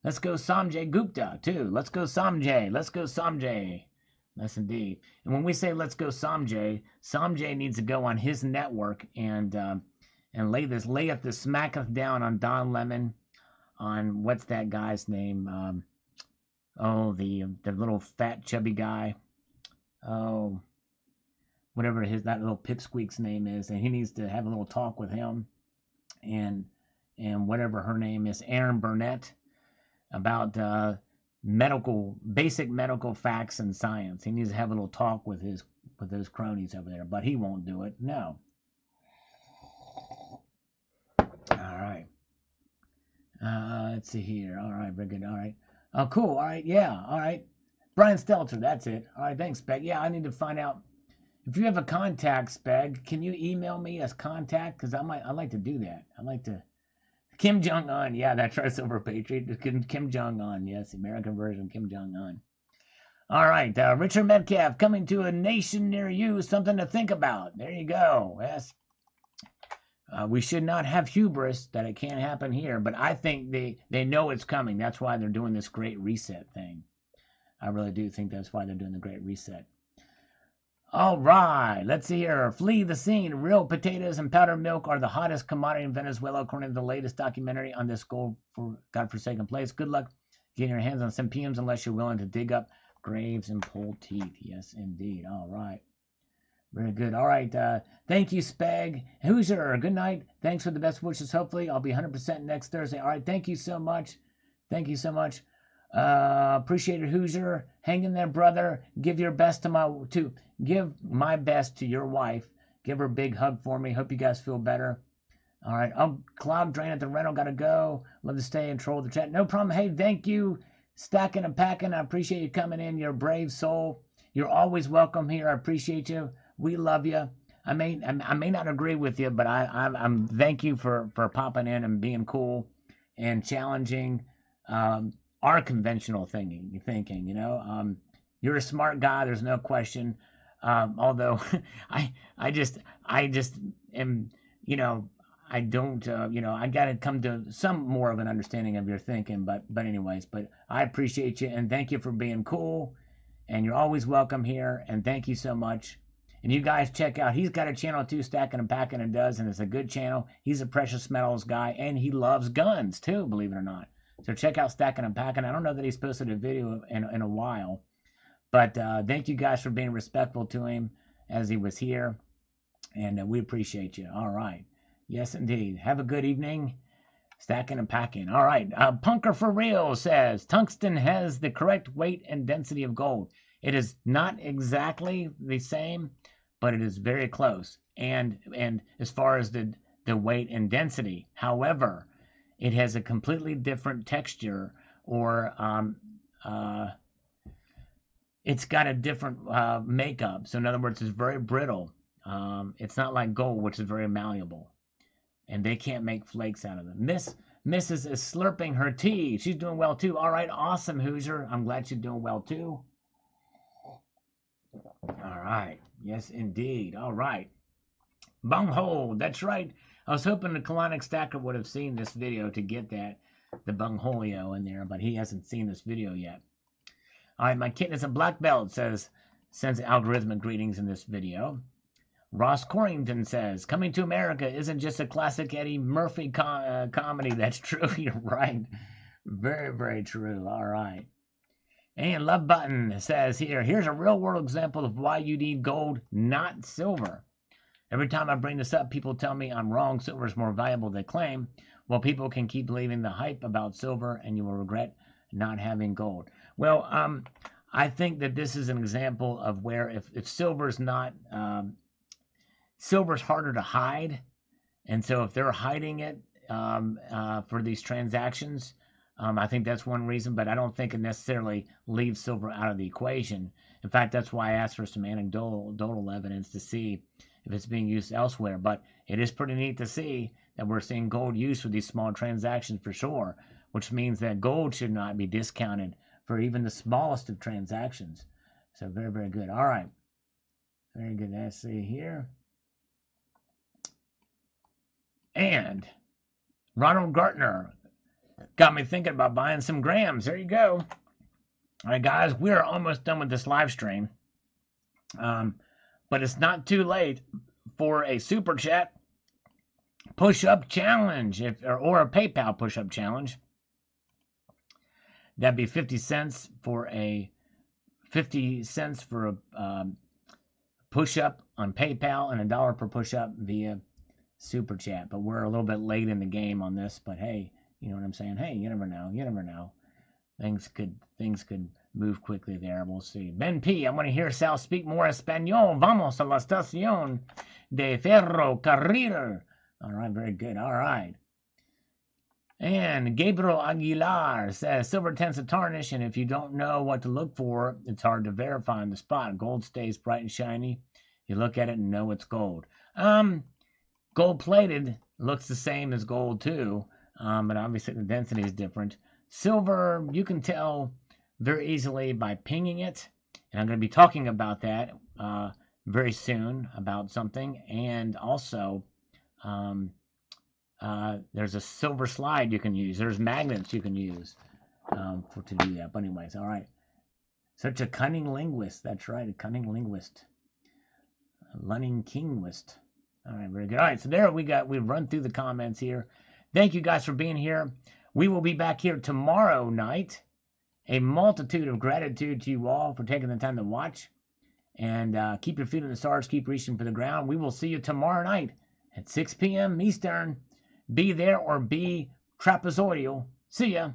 Let's go, Samjay Gupta, too. Let's go, Samjay. Let's go, Samjay. Yes, indeed. And when we say let's go, Samjay, Samjay needs to go on his network and lay up the smacketh down on Don Lemon, on what's that guy's name? The little fat chubby guy. Oh, whatever that little pipsqueak's name is, and he needs to have a little talk with him, and whatever her name is, Aaron Burnett, about basic medical facts and science. He needs to have a little talk with those cronies over there, but he won't do it. No. All right. Let's see here. All right, very good. All right. Oh, cool. All right. Yeah. All right. Brian Stelter. That's it. All right. Thanks, Beck. Yeah, I need to find out If you have a contact, Speg, can you email me as contact? Because I like to do that. I like to. Kim Jong-un, yeah, that's our Silver Patriot. Kim Jong-un, yes, American version Kim Jong-un. All right, Richard Metcalf, coming to a nation near you, something to think about. There you go. Yes. We should not have hubris that it can't happen here, but I think they know it's coming. That's why they're doing this Great Reset thing. I really do think that's why they're doing the Great Reset. All right, let's see here. Flee the scene. Real potatoes and powdered milk are the hottest commodity in Venezuela, according to the latest documentary on this godforsaken place. Good luck getting your hands on some PMs unless you're willing to dig up graves and pull teeth. Yes, indeed. All right. Very good. All right. Thank you, Spag. Hoosier, good night. Thanks for the best wishes. Hopefully, I'll be 100% next Thursday. All right. Thank you so much. Thank you so much. Appreciate it, Hoosier. Hang in there, brother. Give my best to your wife. Give her a big hug for me. Hope you guys feel better. All right. Oh, Cloud Drain at the rental. Gotta go. Love to stay and troll the chat. No problem. Hey, thank you. Stacking and packing. I appreciate you coming in. You're a brave soul. You're always welcome here. I appreciate you. We love you. I may not agree with you, but I'm thank you for popping in and being cool and challenging our conventional thinking. You know, you're a smart guy. There's no question. Although I just am, you know, I don't, you know, I got to come to some more of an understanding of your thinking. But anyways, but I appreciate you and thank you for being cool. And you're always welcome here. And thank you so much. And you guys check out, he's got a channel too, Stacking and Packing and Does, and it's a good channel. He's a precious metals guy, and he loves guns too, believe it or not. So check out Stacking and Packing. I don't know that he's posted a video in a while, but thank you guys for being respectful to him as he was here, and we appreciate you. All right. Yes, indeed. Have a good evening. Stacking and Packing. All right. Punker for Real says, tungsten has the correct weight and density of gold. It is not exactly the same, but it is very close. And as far as the weight and density, however, it has a completely different texture, or it's got a different makeup. So in other words, it's very brittle. It's not like gold, which is very malleable. And they can't make flakes out of them. Mrs. is slurping her tea. She's doing well too. All right, awesome, Hoosier. I'm glad she's doing well too. All right. Yes, indeed. All right. Bunghole. That's right. I was hoping the Colonic Stacker would have seen this video to get that, the Bungholio in there, but he hasn't seen this video yet. All right. My kitten is a black belt, sends algorithmic greetings in this video. Ross Corrington says, coming to America isn't just a classic Eddie Murphy comedy. That's true. You're right. Very, very true. All right. And Love Button says here's a real world example of why you need gold, not silver. Every time I bring this up, people tell me I'm wrong. Silver is more valuable than they claim. Well, people can keep believing the hype about silver, and you will regret not having gold. Well, I think that this is an example of where if silver's not, silver's harder to hide. And so if they're hiding it for these transactions, I think that's one reason, but I don't think it necessarily leaves silver out of the equation. In fact, that's why I asked for some anecdotal evidence to see if it's being used elsewhere. But it is pretty neat to see that we're seeing gold used for these small transactions for sure, which means that gold should not be discounted for even the smallest of transactions. So very, very good. All right. Very good. Let's see here. And Ronald Gartner got me thinking about buying some grams. There you go. All right, guys, we're almost done with this live stream. But it's not too late for a super chat push-up challenge, or a PayPal push-up challenge. That'd be 50 cents for a push-up on PayPal and $1 per push-up via super chat. But we're a little bit late in the game on this. But hey, you know what I'm saying? Hey, you never know. You never know. Things could move quickly there. We'll see. Ben P, I want to hear Sal speak more Espanol. Vamos a la estación de ferrocarril. All right, very good. All right. And Gabriel Aguilar says, silver tends to tarnish, and if you don't know what to look for, it's hard to verify on the spot. Gold stays bright and shiny. You look at it and know it's gold. Gold plated looks the same as gold too, but obviously the density is different. Silver, you can tell very easily by pinging it, and I'm going to be talking about that very soon about something. And also, there's a silver slide you can use. There's magnets you can use to do that. But anyways, all right. Such a cunning linguist. That's right, a cunning linguist. A lunning kingwist. All right, very good. All right, so there we've run through the comments here. Thank you guys for being here. We will be back here tomorrow night. A multitude of gratitude to you all for taking the time to watch. And keep your feet in the stars, keep reaching for the ground. We will see you tomorrow night at 6 p.m. Eastern. Be there or be trapezoidal. See ya.